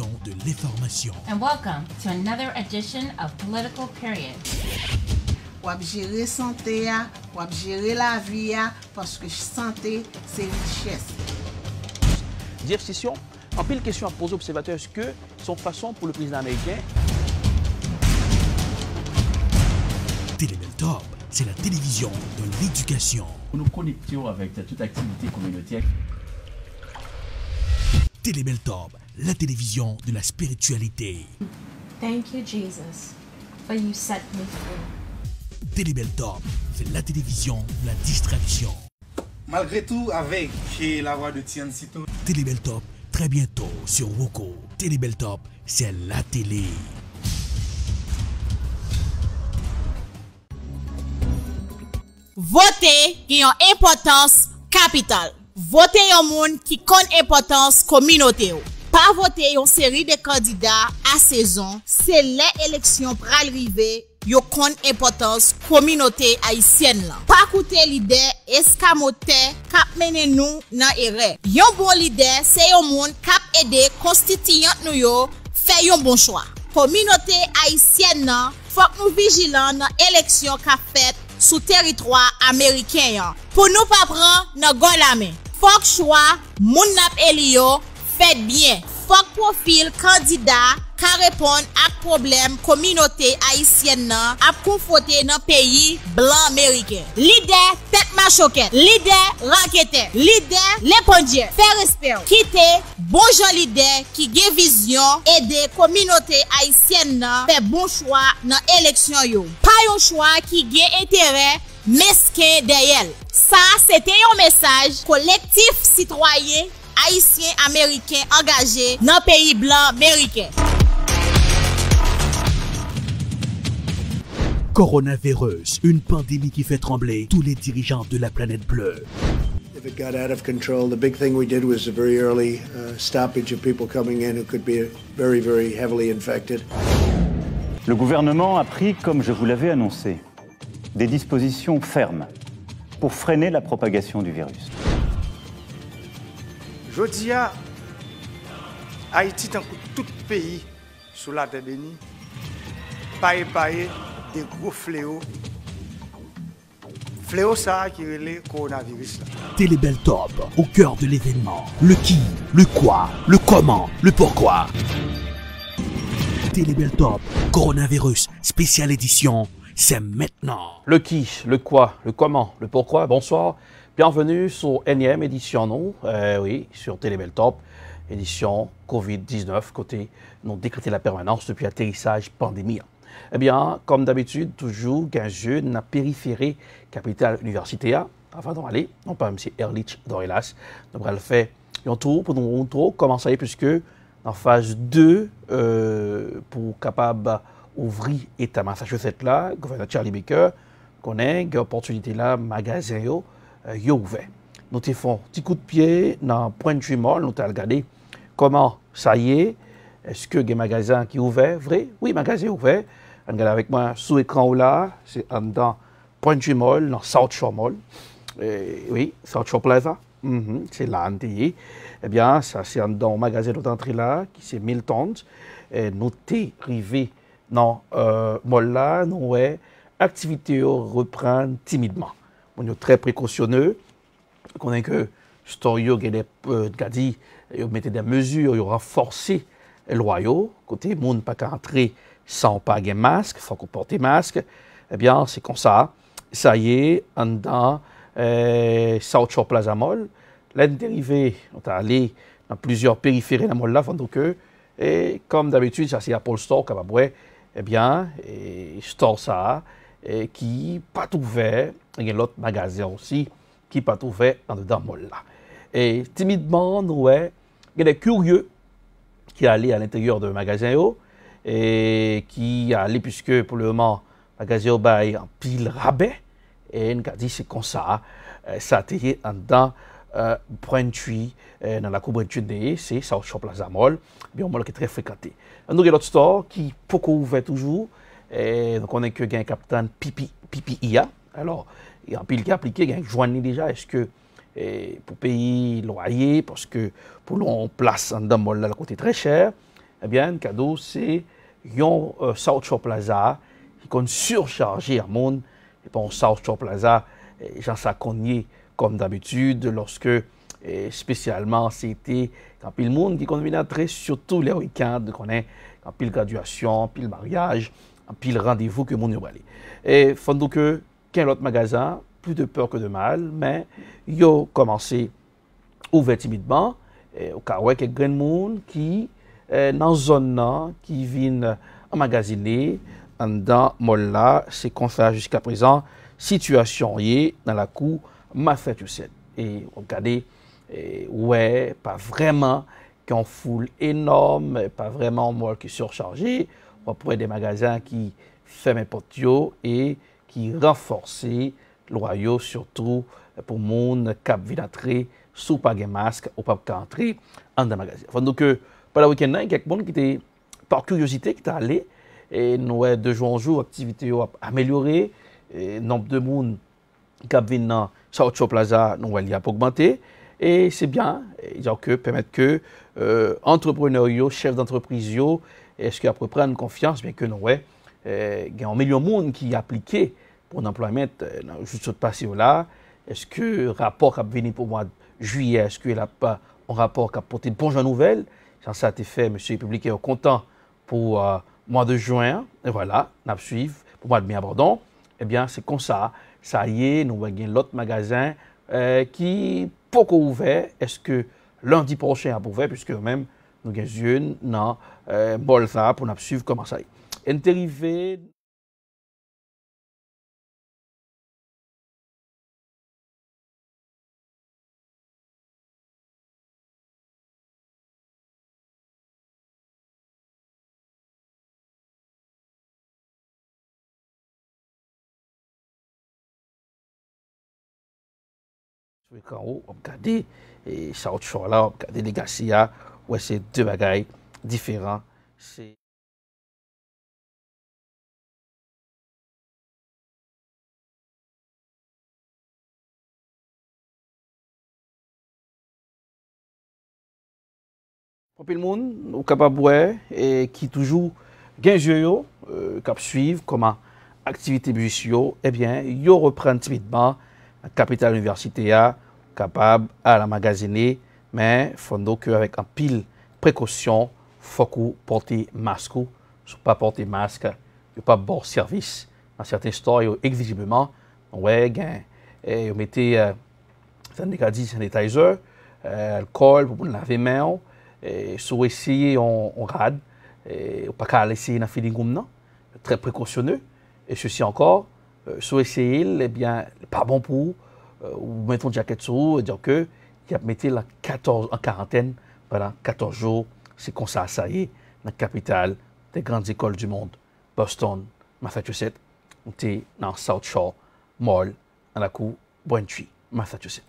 télévision de l'information. And welcome to another edition of Political Period. Wap gérer santé, wap gérer la vie, parce que santé, c'est richesse. Jeff Sessions, en pile question à poser aux observateurs, est-ce que son façon pour le président américain? Télébeltop, c'est la télévision de l'éducation. Nous nous connectons avec toute activité communautaire. Télébeltop, la télévision de la spiritualité. Thank you, Jesus, for you set me free. Télébeltop, c'est la télévision de la distraction. Malgré tout, avec la voix de Tian Sito. Télébeltop, très bientôt sur Woko. Télébeltop, c'est la télé. Voter qui a une importance capitale. Voter un monde qui connaît importance communauté. Pas voter une série de candidats à saison, c'est l'élection pour arriver. Yo kon importance communauté haïtienne là. Pas écouter leader escamoté k'ap mène nous nan erreur. Yon bon leader c'est yon monde k'ap aider constituant nous yo faire yon bon choix. Communauté haïtienne nan faut nous vigilant dans élection qu'a fait sous territoire américain pour nous pas prendre nan gon la main. Faut choix moun nap elio fait bien. Faut profil candidat qui répond à problème communauté haïtienne nan a confronté dans pays blanc américain. Leader tête machoquette, leader raquette, leader l'épondier, fait respect, quitter bon gens leader qui gen vision aider communauté haïtienne nan fait bon choix dans élection yo. Pas un choix qui gen intérêt mesquin derrière. Ça c'était un message collectif citoyen haïtien américain engagé dans le pays blanc américain. Coronavirus, une pandémie qui fait trembler tous les dirigeants de la planète bleue. If it got out of control, the big thing we did was a very early stoppage of people coming in who could be very, very heavily infected. Le gouvernement a pris, comme je vous l'avais annoncé, des dispositions fermes pour freiner la propagation du virus. Jodia, Haïti, tant que tout pays sous la terre bénie, paye des gros fléaux. Fléau ça qui est le coronavirus. Télébeltop, au cœur de l'événement. Le qui, le quoi, le comment, le pourquoi. Télébeltop, coronavirus, spéciale édition, c'est maintenant. Le qui, le quoi, le comment, le pourquoi. Bonsoir, bienvenue sur énième édition, nous, oui, sur Télébeltop, édition COVID-19, côté nous décréter la permanence depuis atterrissage pandémie. Eh bien, comme d'habitude, toujours, un jeune na périphérie capitale universitaire. Avant d'en aller, non pas M. Erlich Dorelas, nous allons faire un tour pour nous montrer comment ça y est, puisque en phase 2, pour capable ouvrir l'État Massachusetts là, le gouverneur Charlie Baker connaît l'opportunité là, magasin yo ouvert. Nous avons fait un petit coup de pied dans Pointe Mall, nous avons regardé comment ça y est. Est-ce que les magasins qui sont ouverts, vrai? Oui, magasin ouvert. Regardez avec moi sous l'écran là, c'est dans Pointe Mall, dans South Shore Mall. Oui, South Shore Plaza. C'est là, eh bien, ça c'est dans le magasin d'entrée là, qui c'est Milton. Nous sommes arrivés dans mall là, nous avons activité reprendre timidement. On est très précautionneux. On connaît que Storio mettez des mesures, il renforcé les loyaux. Côté monde pas qu'à entrer sans pas de masque, il faut qu'on porte masque. Eh bien, c'est comme ça. Ça y est, dans South Shore Plaza Mall. L'année dérivée, on est allé dans plusieurs périphéries de la mall là, et comme d'habitude, ça c'est Apple Store, eh bien, Store ça, qui pas ouvert. Il y a l'autre magasin aussi qui pas ouvert dans le mall là. Et timidement, nous, il y a des curieux qui allaient à l'intérieur de magasin et qui allaient, puisque pour le moment, le magasin bail en pile rabais. Et on a dit c'est comme ça, ça a été dans Pointe-Chuy, dans la Coubre-Tude, c'est South Shore Plaza Mall, bien mall qui est très fréquenté. Nous avons l'autre store qui est ouvert toujours, donc on a que un capitaine PPIA. Alors, il y a un pile qui a appliqué, il y a un joint déjà, est-ce que pour payer loyer, parce que pour l'on place dans le mall là, le côté très cher, eh bien, le cadeau, c'est un South Shore Plaza qui est surchargé à monde. Et pour South Shore Plaza, j'en sais cogné comme d'habitude, lorsque spécialement c'était quand pile monde qui convient entrer, surtout les week-ends, qu'on est quand pile graduation, pile mariage, pile rendez-vous que monde y aller. Et faut donc que qu'un autre magasin, plus de peur que de mal, mais ils ont commencé ouvert timidement, au cas où il y a quelques monde qui dans la zone qui viennent emmagasiner dans mall là, c'est qu'on fait jusqu'à présent situation est dans la cour Massachusetts. Et regardez, ouais, pas vraiment qu'en foule énorme, pas vraiment mall qui est surchargé. On pourrait des magasins qui ferment les portes et qui renforcent le loyau, surtout pour les gens qui viennent entrer sous pas de masque ou pas entrer dans le magasin. Donc, pendant le week-end, il y a quelqu'un qui était par curiosité qui est allé. Et nous, de jour en jour, l'activité a amélioré. Le nombre de monde qui viennent dans South Shore Plaza, nous, il a augmenté. Et c'est bien, permettre que entrepreneurs, chefs d'entreprise, est-ce qu'ils prennent confiance, bien que nous, il y a un million de monde qui est appliqué pour l'employement juste passé là. Est-ce que le rapport qui a venu pour le mois de juillet, est-ce qu'il n'y a pas un rapport qui a porté de bonnes nouvelles? Ça a été fait, M. le public est content pour le mois de juin. Et voilà, on suivi pour le mois de mai, pardon. Eh bien, c'est comme ça. Ça y est, nous avons l'autre magasin qui n'est pas encore ouvert. Est-ce que lundi prochain a ouvert, puisque même nous avons une dans Bolsa pour nous suivre comment ça y est. Et arrivé. Quand on regarde South Shore là, on regarde les Garcia, ouais, c'est deux bagailles différents. C'est pour tout le monde, au capable et qui toujours gagne jeu cap suivre comment activité musicale, eh bien, yo reprend timidement la capitale universitaire capable à la magasiner, mais il faut donc avec un pile précaution, il faut qu'on porte masque, si pas porter masque, il pas bon service dans certains stores visiblement, ouais, et mettez sanitizer, alcool pour laver les mains, et si vous essayez on rade, et pas qu'à laisser dans feeling comme non, très précautionneux, et ceci encore, si vous essayez, eh bien, pas bon pour ou mettons une jaquette sur vous et dire que il a mis en quarantaine pendant 14 jours. C'est comme ça y est, dans la capitale des grandes écoles du monde, Boston, Massachusetts. On est dans South Shore Mall, dans la cour Braintree, Massachusetts.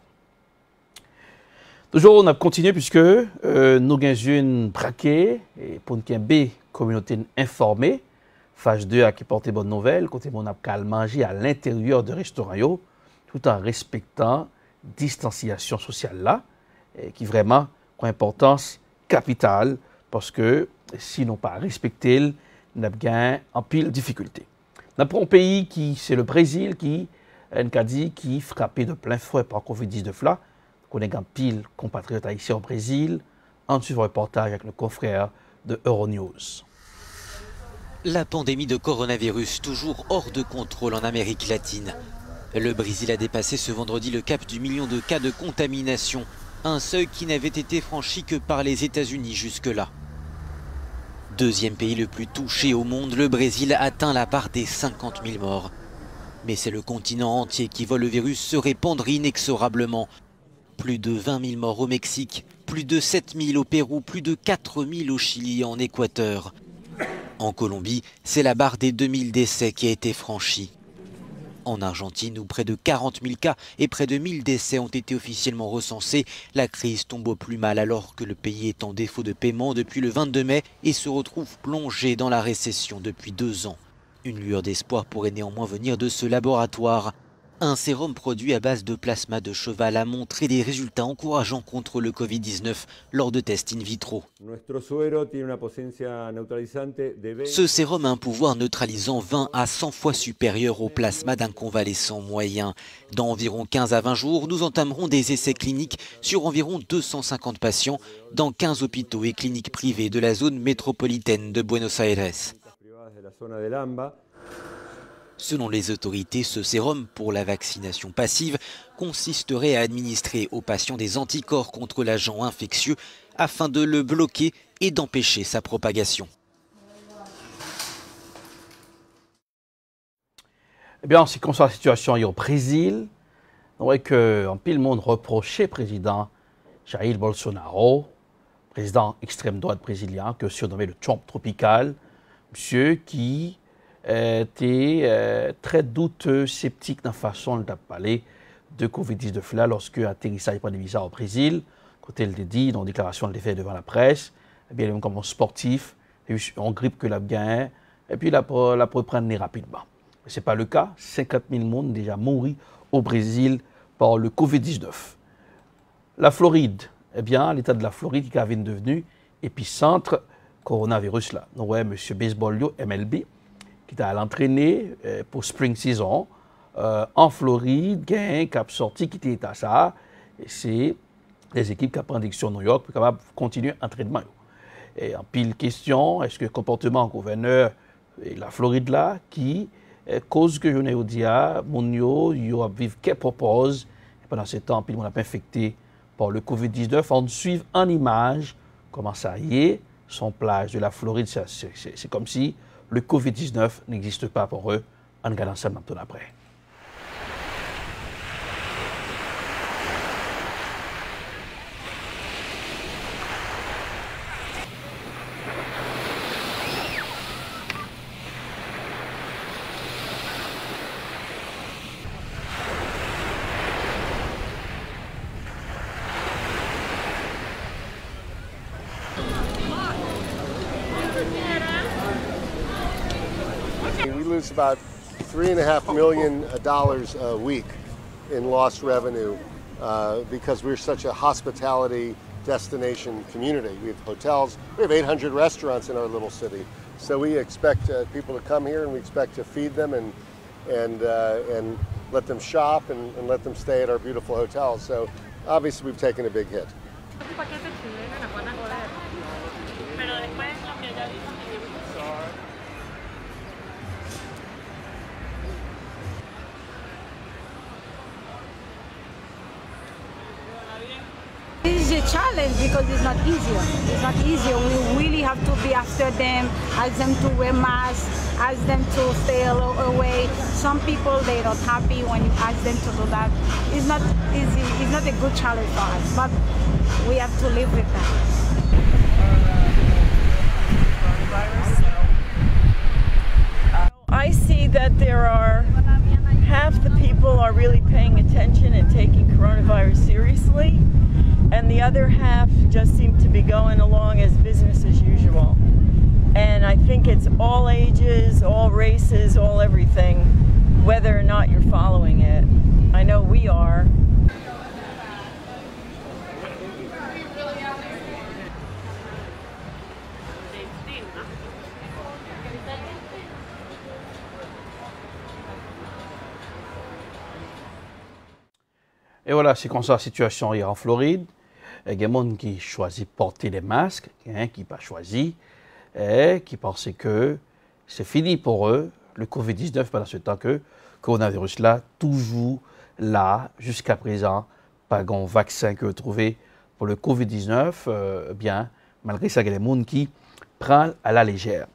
Toujours, on a continué puisque nous avons une braquée pour une communauté informée. Phase 2 a qui porté bonne nouvelle, côté on a qu'à manger à l'intérieur de restaurants, tout en respectant distanciation sociale là, qui vraiment a une importance capitale parce que si nous pas respecté, nous avons en pile difficulté. Nous avons un pays qui c'est le Brésil qui est frappé de plein fouet par Covid-19 là. Nous avons un pile compatriotes haïtiens au Brésil. En suivant le reportage avec le confrère de Euronews. La pandémie de coronavirus toujours hors de contrôle en Amérique latine. Le Brésil a dépassé ce vendredi le cap du million de cas de contamination, un seuil qui n'avait été franchi que par les États-Unis jusque-là. Deuxième pays le plus touché au monde, le Brésil atteint la barre des 50 000 morts. Mais c'est le continent entier qui voit le virus se répandre inexorablement. Plus de 20 000 morts au Mexique, plus de 7 000 au Pérou, plus de 4 000 au Chili et en Équateur. En Colombie, c'est la barre des 2000 décès qui a été franchie. En Argentine, où près de 40 000 cas et près de 1000 décès ont été officiellement recensés, la crise tombe au plus mal alors que le pays est en défaut de paiement depuis le 22 mai et se retrouve plongé dans la récession depuis 2 ans. Une lueur d'espoir pourrait néanmoins venir de ce laboratoire. Un sérum produit à base de plasma de cheval a montré des résultats encourageants contre le Covid-19 lors de tests in vitro. Ce sérum a un pouvoir neutralisant 20 à 100 fois supérieur au plasma d'un convalescent moyen. Dans environ 15 à 20 jours, nous entamerons des essais cliniques sur environ 250 patients dans 15 hôpitaux et cliniques privées de la zone métropolitaine de Buenos Aires. Selon les autorités, ce sérum pour la vaccination passive consisterait à administrer aux patients des anticorps contre l'agent infectieux afin de le bloquer et d'empêcher sa propagation. Eh bien, en ce qui concerne la situation au Brésil, on voit qu'en pile monde reprochait président Jair Bolsonaro, président extrême droite brésilien, que surnommé le Trump tropical, monsieur qui était très douteux, sceptique dans la façon de parler de Covid-19 là, lorsque atterrissage pandémique au Brésil, quand elle l'a dit dans une déclaration qu'elle a fait devant la presse, eh bien, comme un sportif, on grippe que la gagne, et puis la peut prendre rapidement. Mais ce n'est pas le cas. 50 000 personnes déjà morts au Brésil par le Covid-19. La Floride, eh bien, l'État de la Floride qui avait devenu épicentre coronavirus là. Nous voyons M. Baseball MLB qui est à l'entraîner pour Spring Season en Floride, qui a sorti qui était à ça. Et c'est des équipes qui prennent direction New York pour capable continuer l'entraînement. Et en pile question, est-ce que le comportement du gouverneur de la Floride là qui cause que je n'ai dit à mon yo vivre qu'elle propose pendant ce temps puis on a pas infecté par le Covid-19 on suit en image comment ça y est son plage de la Floride c'est comme si le Covid-19 n'existe pas pour eux en regardant ça maintenant après. We lose about $3.5 million a week in lost revenue because we're such a hospitality destination community. We have hotels, we have 800 restaurants in our little city. So we expect people to come here and we expect to feed them and let them shop and let them stay at our beautiful hotels. So obviously we've taken a big hit. This is a challenge because it's not easier. It's not easier. We really have to be after them, ask them to wear masks, ask them to stay away. Some people, they're not happy when you ask them to do that. It's not easy. It's not a good challenge for us, but we have to live with that. I see that there are half the people are really paying attention and taking coronavirus seriously, and the other half just seem to be going along as business as usual. And I think it's all ages, all races, all everything, whether or not you're following it. I know we are. Et voilà, c'est comme ça la situation hier en Floride. Il y a des gens qui choisissent de porter des masques, qui n'ont pas choisi, et qui pensent que c'est fini pour eux, le Covid-19, pendant ce temps que le coronavirus là, toujours là, jusqu'à présent, pas de vaccin que vous trouvez pour le Covid-19, bien, malgré ça, il y a des gens qui prennent à la légère.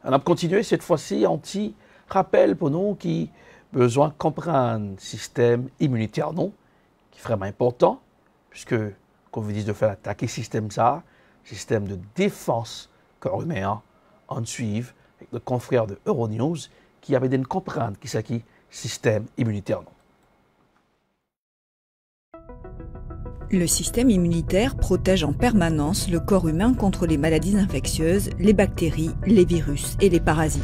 On a continué cette fois-ci, un petit rappel pour nous qui besoin de comprendre le système immunitaire, non? Qui est vraiment important, puisque, comme vous dites, de faire attaquer le système de défense corps humain, en suivre avec le confrère de Euronews qui avait de comprendre qui c'est qui système immunitaire. Le système immunitaire protège en permanence le corps humain contre les maladies infectieuses, les bactéries, les virus et les parasites.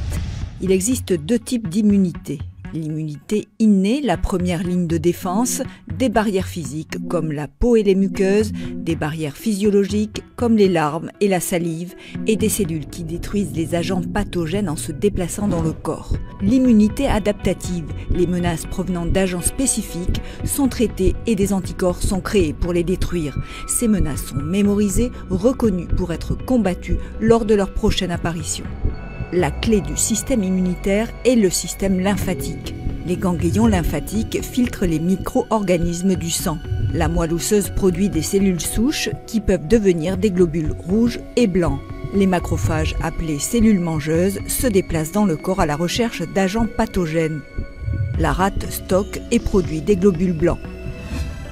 Il existe deux types d'immunité. L'immunité innée, la première ligne de défense, des barrières physiques comme la peau et les muqueuses, des barrières physiologiques comme les larmes et la salive, et des cellules qui détruisent les agents pathogènes en se déplaçant dans le corps. L'immunité adaptative, les menaces provenant d'agents spécifiques, sont traitées et des anticorps sont créés pour les détruire. Ces menaces sont mémorisées, reconnues pour être combattues lors de leur prochaine apparition. La clé du système immunitaire est le système lymphatique. Les ganglions lymphatiques filtrent les micro-organismes du sang. La moelle osseuse produit des cellules souches qui peuvent devenir des globules rouges et blancs. Les macrophages, appelés cellules mangeuses, se déplacent dans le corps à la recherche d'agents pathogènes. La rate stocke et produit des globules blancs.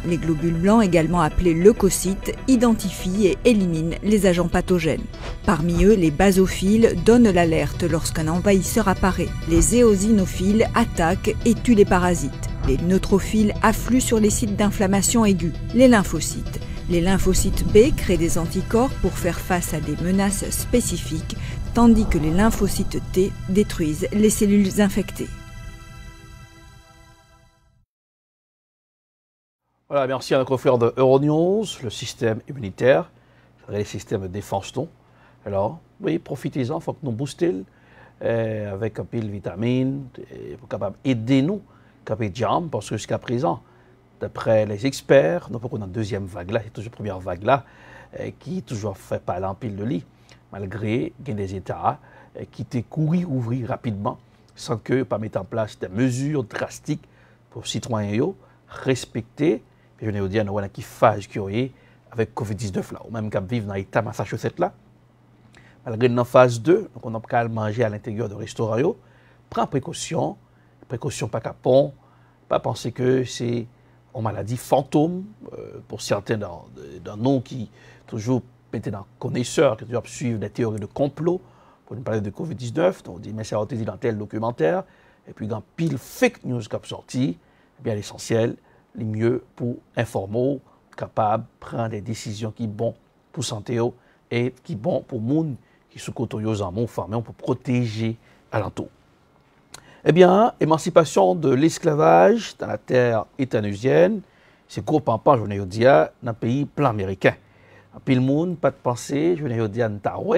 Les globules blancs, également appelés leucocytes, identifient et éliminent les agents pathogènes. Parmi eux, les basophiles donnent l'alerte lorsqu'un envahisseur apparaît. Les éosinophiles attaquent et tuent les parasites. Les neutrophiles affluent sur les sites d'inflammation aiguë. Les lymphocytes. Les lymphocytes B créent des anticorps pour faire face à des menaces spécifiques, tandis que les lymphocytes T détruisent les cellules infectées. Voilà, merci à nos confrères de Euronews, le système immunitaire, les systèmes de défense. Alors, oui, profitez-en, il faut que nous booster avec un peu de vitamines pour capable aider nous, capable de jam, parce que jusqu'à présent, d'après les experts, nous avons une deuxième vague là, c'est toujours la première vague là, qui toujours fait parler en pile de lit, malgré qu'il y a des États qui t'ont couru ouvrir rapidement, sans que pas mettre en place des mesures drastiques pour les citoyens respecter. Je ne veux dire, nous avons une phase qui est avec COVID-19 là, ou même qui vivent dans l'État Massachusetts là. Malgré dans la phase 2, donc on a qu'à manger à l'intérieur de restaurants, prends précaution pas capon, pas penser que c'est une maladie fantôme pour certains dans nous qui toujours mettent dans connaisseurs, qui toujours suivent des théories de complot pour nous parler de COVID-19. Donc on dit mais ça a été dit dans tel documentaire, et puis dans pile fake news qui a sorti, eh bien l'essentiel, le mieux pour informer, capable de prendre des décisions qui sont bonnes pour la santé et qui sont bonnes pour les gens qui sont côtoyés en mon famille pour protéger alentour. Eh bien, émancipation de l'esclavage dans la terre états-usienne, c'est gros pampage, je veux dire, dans le pays plan américain. En pile monde, pas de pensée, je veux dire, dans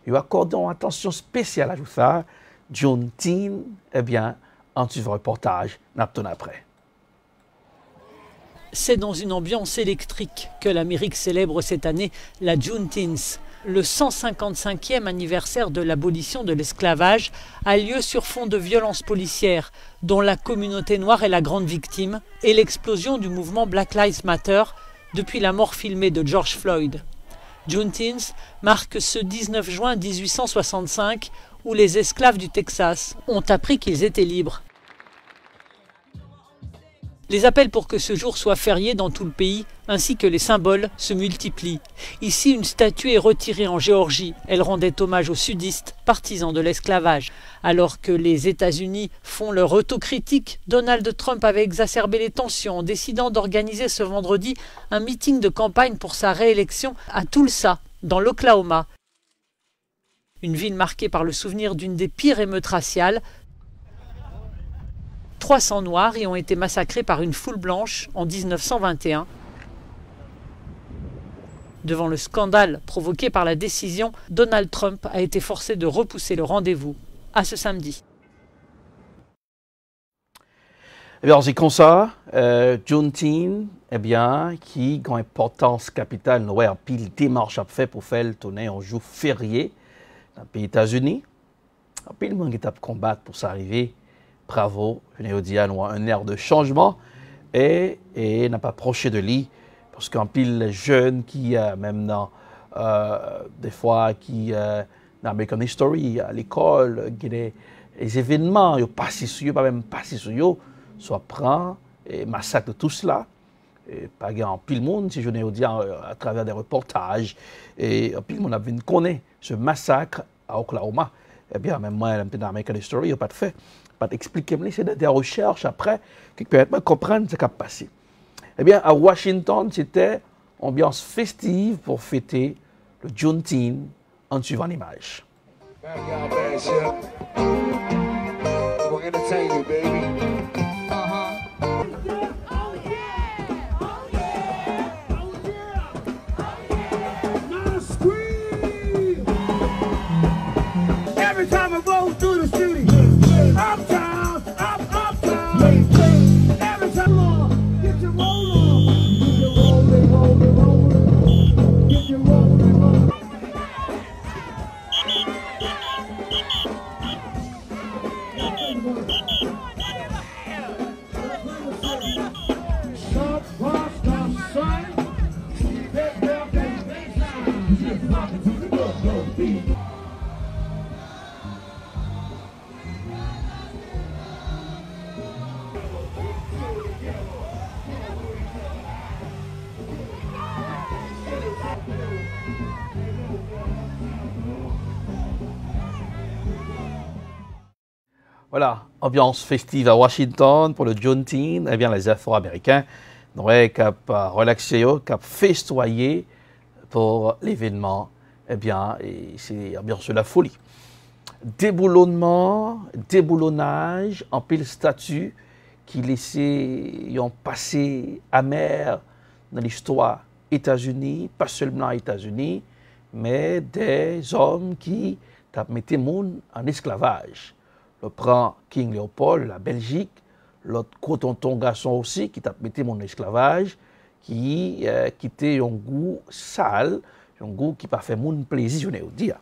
il accorde une attention spéciale à tout ça. Juneteenth, eh bien, en suivant le reportage, n'attend après. C'est dans une ambiance électrique que l'Amérique célèbre cette année la Juneteenth. Le 155e anniversaire de l'abolition de l'esclavage a lieu sur fond de violences policières, dont la communauté noire est la grande victime, et l'explosion du mouvement Black Lives Matter depuis la mort filmée de George Floyd. Juneteenth marque ce 19 juin 1865 où les esclaves du Texas ont appris qu'ils étaient libres. Les appels pour que ce jour soit férié dans tout le pays, ainsi que les symboles, se multiplient. Ici, une statue est retirée en Géorgie. Elle rendait hommage aux sudistes, partisans de l'esclavage. Alors que les États-Unis font leur autocritique, Donald Trump avait exacerbé les tensions en décidant d'organiser ce vendredi un meeting de campagne pour sa réélection à Tulsa, dans l'Oklahoma. Une ville marquée par le souvenir d'une des pires émeutes raciales. 300 Noirs y ont été massacrés par une foule blanche en 1921. Devant le scandale provoqué par la décision, Donald Trump a été forcé de repousser le rendez-vous à ce samedi. Eh bien, c'est comme ça, Juneteenth, eh bien, qui a une importance capitale, nous avons pile démarche à faire pour faire le tourner en jour férié dans les États-Unis. Pile monde qui a combattre pour s'arriver. Bravo, je veux dire, nous avons un air de changement et n'a pas approché de lui. Parce qu'en pile jeunes qui, même dans, des fois, qui, dans American History, à l'école, les événements, ils passent sur eux, pas même passé sur eux, soit prend et massacre tout cela. Et pas en pile monde, si je veux dire, à travers des reportages, et en pile monde a vu connaître ce massacre à Oklahoma. Eh bien, même moi, dans American History, il n'y a pas de fait. Pas d'expliquer, c'est des recherches après qui permettent de comprendre ce qui a passé. Eh bien, à Washington, c'était ambiance festive pour fêter le Juneteenth en suivant l'image. entertainment, baby. Every time I roll through the city, uptown, uptown. Every time on, get your roll on. Get your rollin', rollin', rollin'. Get your rollin', rollin'. Stop, cross, stop, sign. Get down, get baseline. Get rockin' to the go beat. Voilà, ambiance festive à Washington pour le Juneteenth. Eh bien, les Afro-Américains n'auraient qu'à relaxer, qu'à festoyer pour l'événement. Eh bien, c'est ambiance de la folie. Déboulonnement, déboulonnage, en pile statut qui laissait un passé amer dans l'histoire États-Unis, pas seulement États-Unis, mais des hommes qui mettaient le monde en esclavage. Le prend King Léopold, la Belgique, l'autre cotonton garçon aussi qui t'a mis mon esclavage, qui était un goût sale, un goût qui n'a pas fait mon plaisir, je veux dire.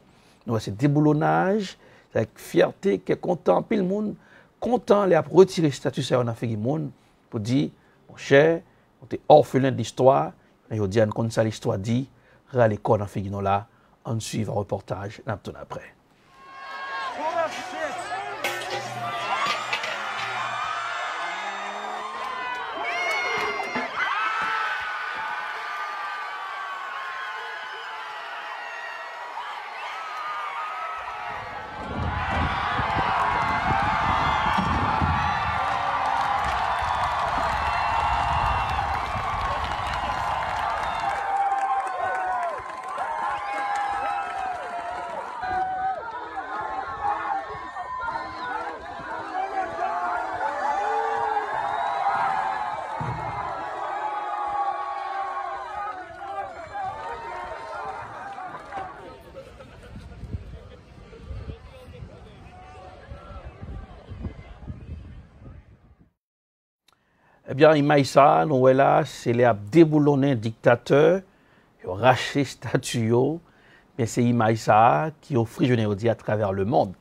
Donc c'est déboulonnage, c'est avec fierté, qui est content, puis le monde content, les a retiré le statut, ça on a fait le monde pour dire, mon cher, on est orphelin de l'histoire, et on dit, comme ça l'histoire dit, râle l'école en fait là, on suit un reportage, on attend après. Eh bien, Imaïsa, nous là, c'est les déboulonnés dictateurs, qui ont racheté statut, mais c'est Imaïsa qui offre, je n'ai dit, à travers le monde.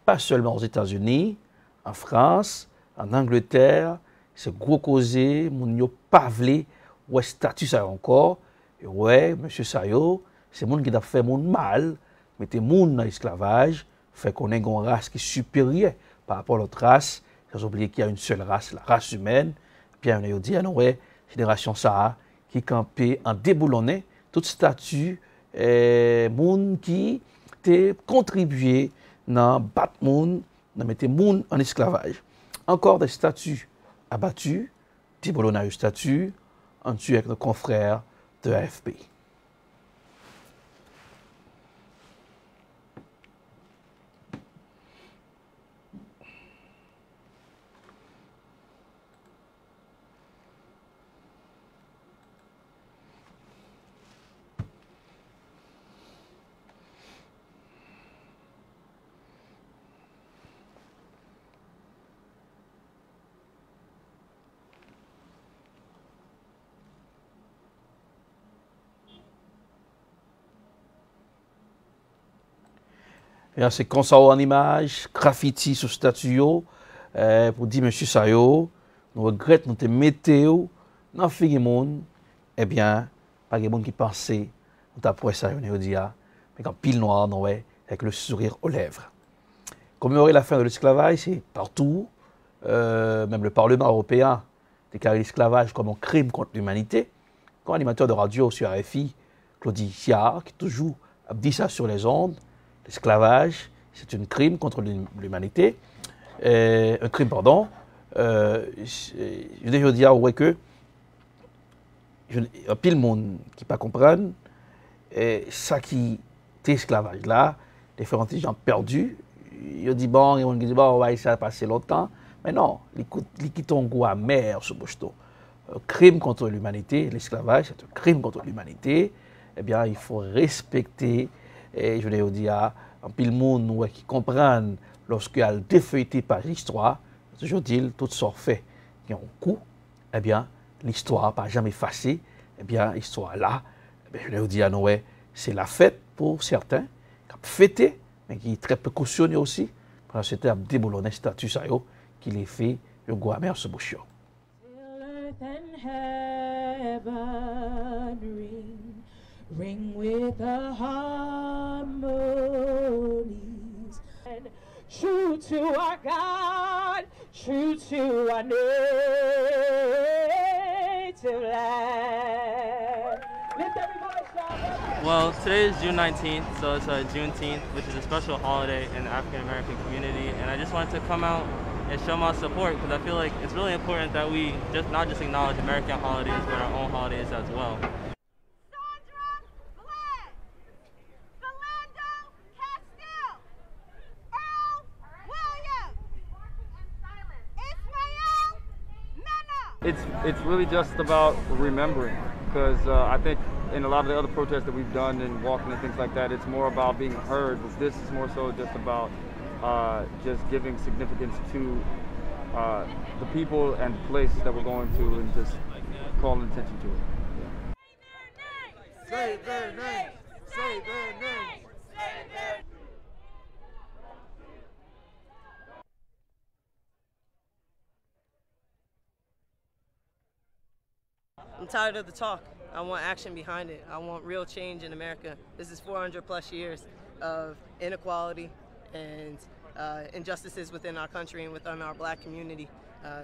Pas seulement aux États-Unis, en France, en Angleterre, c'est gros causé, mon yo pavlé, ouais, statut ça encore, et ouais, monsieur Sayo, c'est monde qui a fait mon mal, mettez monde dans l'esclavage, fait qu'on ait une race qui est supérieure par rapport à l'autre race, sans oublier qu'il y a une seule race, la race humaine. Puis on a dit, ah non, ouais, génération ça, qui campait en déboulonné, tout statut, monde qui a contribué dans battre monde, dans mettre monde en esclavage. Encore des statuts abattus, déboulonnage statut, en tuant avec nos confrères de l'AFP. C'est comme ça en image, graffiti sur statut, pour dire, monsieur Sayo, nous regrettons notre météo, dans le monde, eh bien, pas de monde qui pensait, après ça, on dit, mais quand pile noir, avec le sourire aux lèvres. Commémorer la fin de l'esclavage, c'est partout, même le Parlement européen déclare l'esclavage comme un crime contre l'humanité. Quand animateur de radio sur RFI, Claudie Siard, qui toujours dit ça sur les ondes, l'esclavage, c'est un crime contre l'humanité. Un crime, pardon. Je veux dire ouais, que il y a pile de monde qui ne pas comprendre. Ça qui est esclavage là, les différents gens perdus. Ils disent bon, ils disent bon, ouais, ça a passé longtemps. Mais non, il quitte un goût amer ce bouche-to. Crime contre l'humanité, l'esclavage, c'est un crime contre l'humanité. Eh bien, il faut respecter, et je l'ai dit à un pile monde qui comprennent lorsqu'il y a défeuilleté par l'histoire, je dis, tout sort fait. Il y a un coup, eh bien, l'histoire n'a jamais effacé, eh bien, l'histoire là, eh bien, je l'ai dit à Noé, c'est la fête pour certains, qui ont fêté, mais qui est très peu cautionné aussi, parce que c'était à déboulonner statut ça qui les fait le goût amer ce bouchon. Ring with the harmonies. True to our God, true to our native land. Lift everybody shout. Well, today is June 19th, so it's Juneteenth, which is a special holiday in the African American community, and I just wanted to come out and show my support because I feel like it's really important that we not just acknowledge American holidays, but our own holidays as well. It's really just about remembering, because I think in a lot of the other protests that we've done and walking and things like that, it's more about being heard. But this is more so just about just giving significance to the people and places that we're going to, and just calling attention to it. Yeah. Say their names. Say their names. Say their I'm tired of the talk. I want action behind it. I want real change in America. This is 400 plus years of inequality and injustices within our country and within our black community.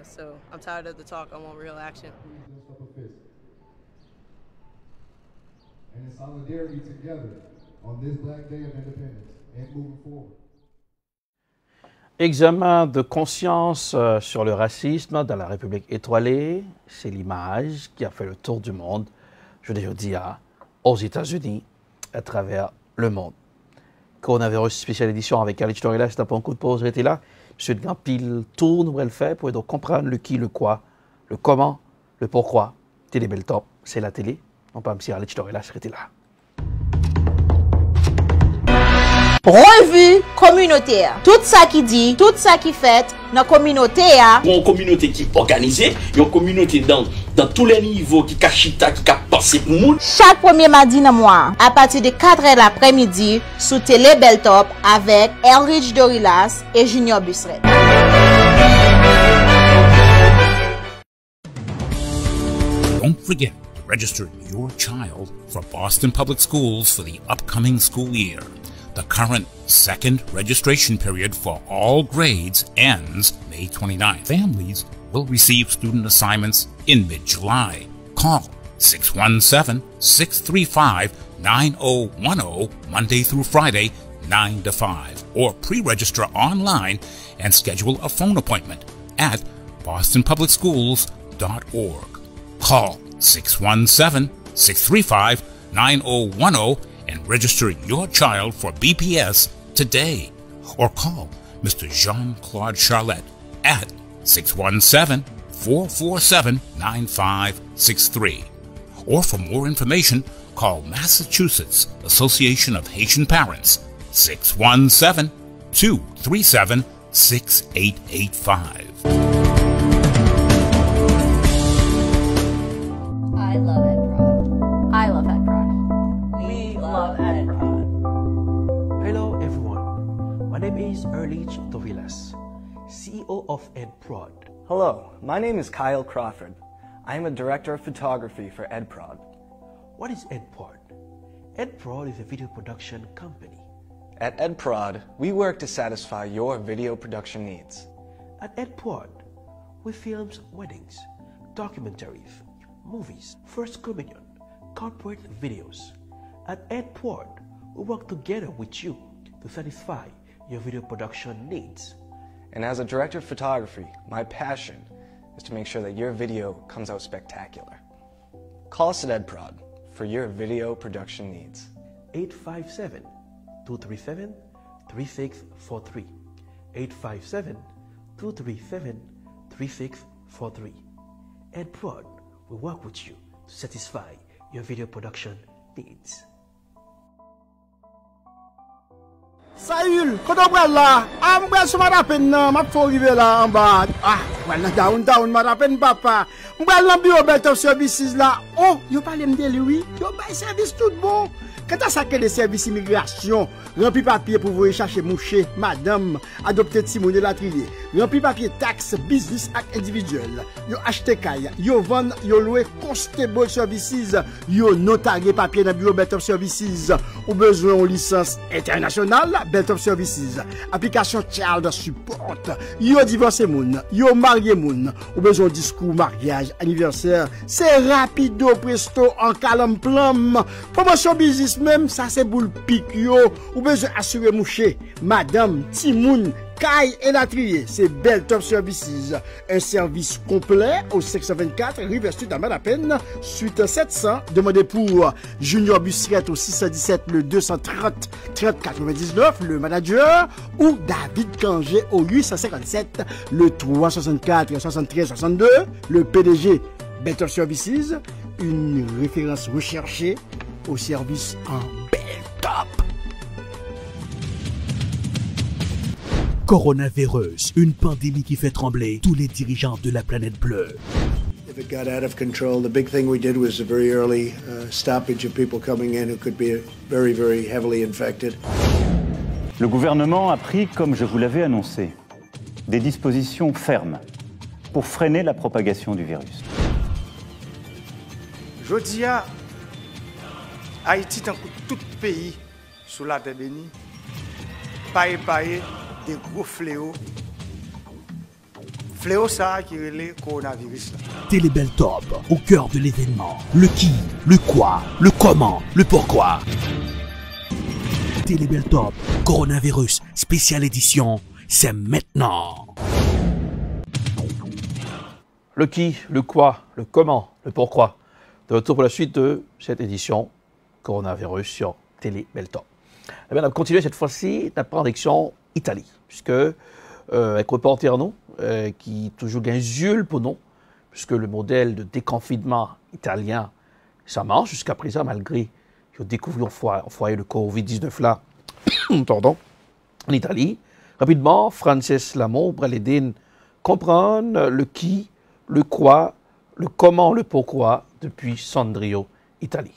So I'm tired of the talk. I want real action. And in solidarity together on this Black Day of Independence and moving forward. Examen de conscience sur le racisme dans la République étoilée, c'est l'image qui a fait le tour du monde, je l'ai dit, aux États-Unis, à travers le monde. Coronavirus spéciale édition avec Alex Torilla, c'est un bon coup de pause, j'étais là. M. Gampil tourne où elle fait pour donc comprendre le qui, le quoi, le comment, le pourquoi. Télébel Top, c'est la télé. Non pas M. Alex Torilla, j'étais là. Revue communautaire. Tout ça qui dit, tout ça qui fait dans la communauté. Une communauté qui est organisée, une communauté dans tous les niveaux qui cachita, qui a passé pour monde. Chaque premier mardi dans le mois, à partir de 4h l'après-midi, sous Télé Bel Top avec Elrich Dorilas et Junior Busseret. Don't forget to register your child for Boston Public Schools for the upcoming school year. The current second registration period for all grades ends May 29th. Families will receive student assignments in mid-July. Call 617-635-9010 Monday through Friday, 9 to 5, or pre-register online and schedule a phone appointment at bostonpublicschools.org. Call 617-635-9010 and register your child for BPS today. Or call Mr. Jean-Claude Charlette at 617-447-9563. Or for more information, call Massachusetts Association of Haitian Parents, 617-237-6885. I love EdProd. I love EdProd. We love EdProd. Hello everyone, my name is Erlich Tovilas, CEO of EdProd. Hello, my name is Kyle Crawford. I am a director of photography for EdProd. What is EdProd? EdProd is a video production company. At EdProd, we work to satisfy your video production needs. At EdProd, we film weddings, documentaries, movies, First Communion, corporate videos. At EdProd, we work together with you to satisfy your video production needs. And as a director of photography, my passion is to make sure that your video comes out spectacular. Call us at EdProd for your video production needs. 857-237-3643. 237-3643. And Prod will work with you to satisfy your video production needs. Saül, quand on prend là, on prend sur ma peine, ma faut arriver là en bas. Ah, voilà, down, ma peine, papa. On prend l'ambiance Belt of Services là. Oh, yo parle de lui, yo bail service tout bon. Quand on s'accorde des services immigration, rempli papier pour vous chercher moucher, madame, adopter Timon de la trier, rempli papier taxe, business ak individuel, yo acheter kaya, yo vend, yo loué constable services, yo notarié papier dans bureau Belt of Services, ou besoin en licence internationale, Belt of Services, application child support, yo divorcé moun, yo marié moun, ou besoin discours mariage, anniversaire, c'est rapido presto en calme plum, promotion business même ça c'est boule pic yo ou besoin assurer moucher madame Timoun Kai et la trier c'est Belt of Services, un service complet au 624 River Street à Malapen suite 700. Demandez pour Junior Bussiette au 617 le 230 3099 le manager ou David Kangé au 857 le 364 73 62 le PDG. Belt of Services, une référence recherchée au service en bel top. Coronavirus, une pandémie qui fait trembler tous les dirigeants de la planète bleue. If it got out of control, the big thing we did was a very early stoppage of people coming in who could be very, very heavily infected. Le gouvernement a pris, comme je vous l'avais annoncé, des dispositions fermes pour freiner la propagation du virus. Jodia, Haïti, tant que tout pays sous la terre bénie, paye des gros fléaux. Fléau ça qui est le coronavirus. Télébel Top, au cœur de l'événement. Le qui, le quoi, le comment, le pourquoi. Télébel Top, coronavirus, spéciale édition, c'est maintenant. Le qui, le quoi, le comment, le pourquoi. De retour pour la suite de cette édition coronavirus sur Télébel Top. Eh bien, on va continuer cette fois-ci la direction Italie, puisque avec reporter nous, qui toujours gagne yeux pour nous, puisque le modèle de déconfinement italien, ça marche jusqu'à présent, malgré qu'on découvre un foyer de Covid-19 là, pardon, en Italie. Rapidement, Frances Lamont, Braledine, comprendre le qui, le quoi, le comment, le pourquoi depuis Sondrio, Italie.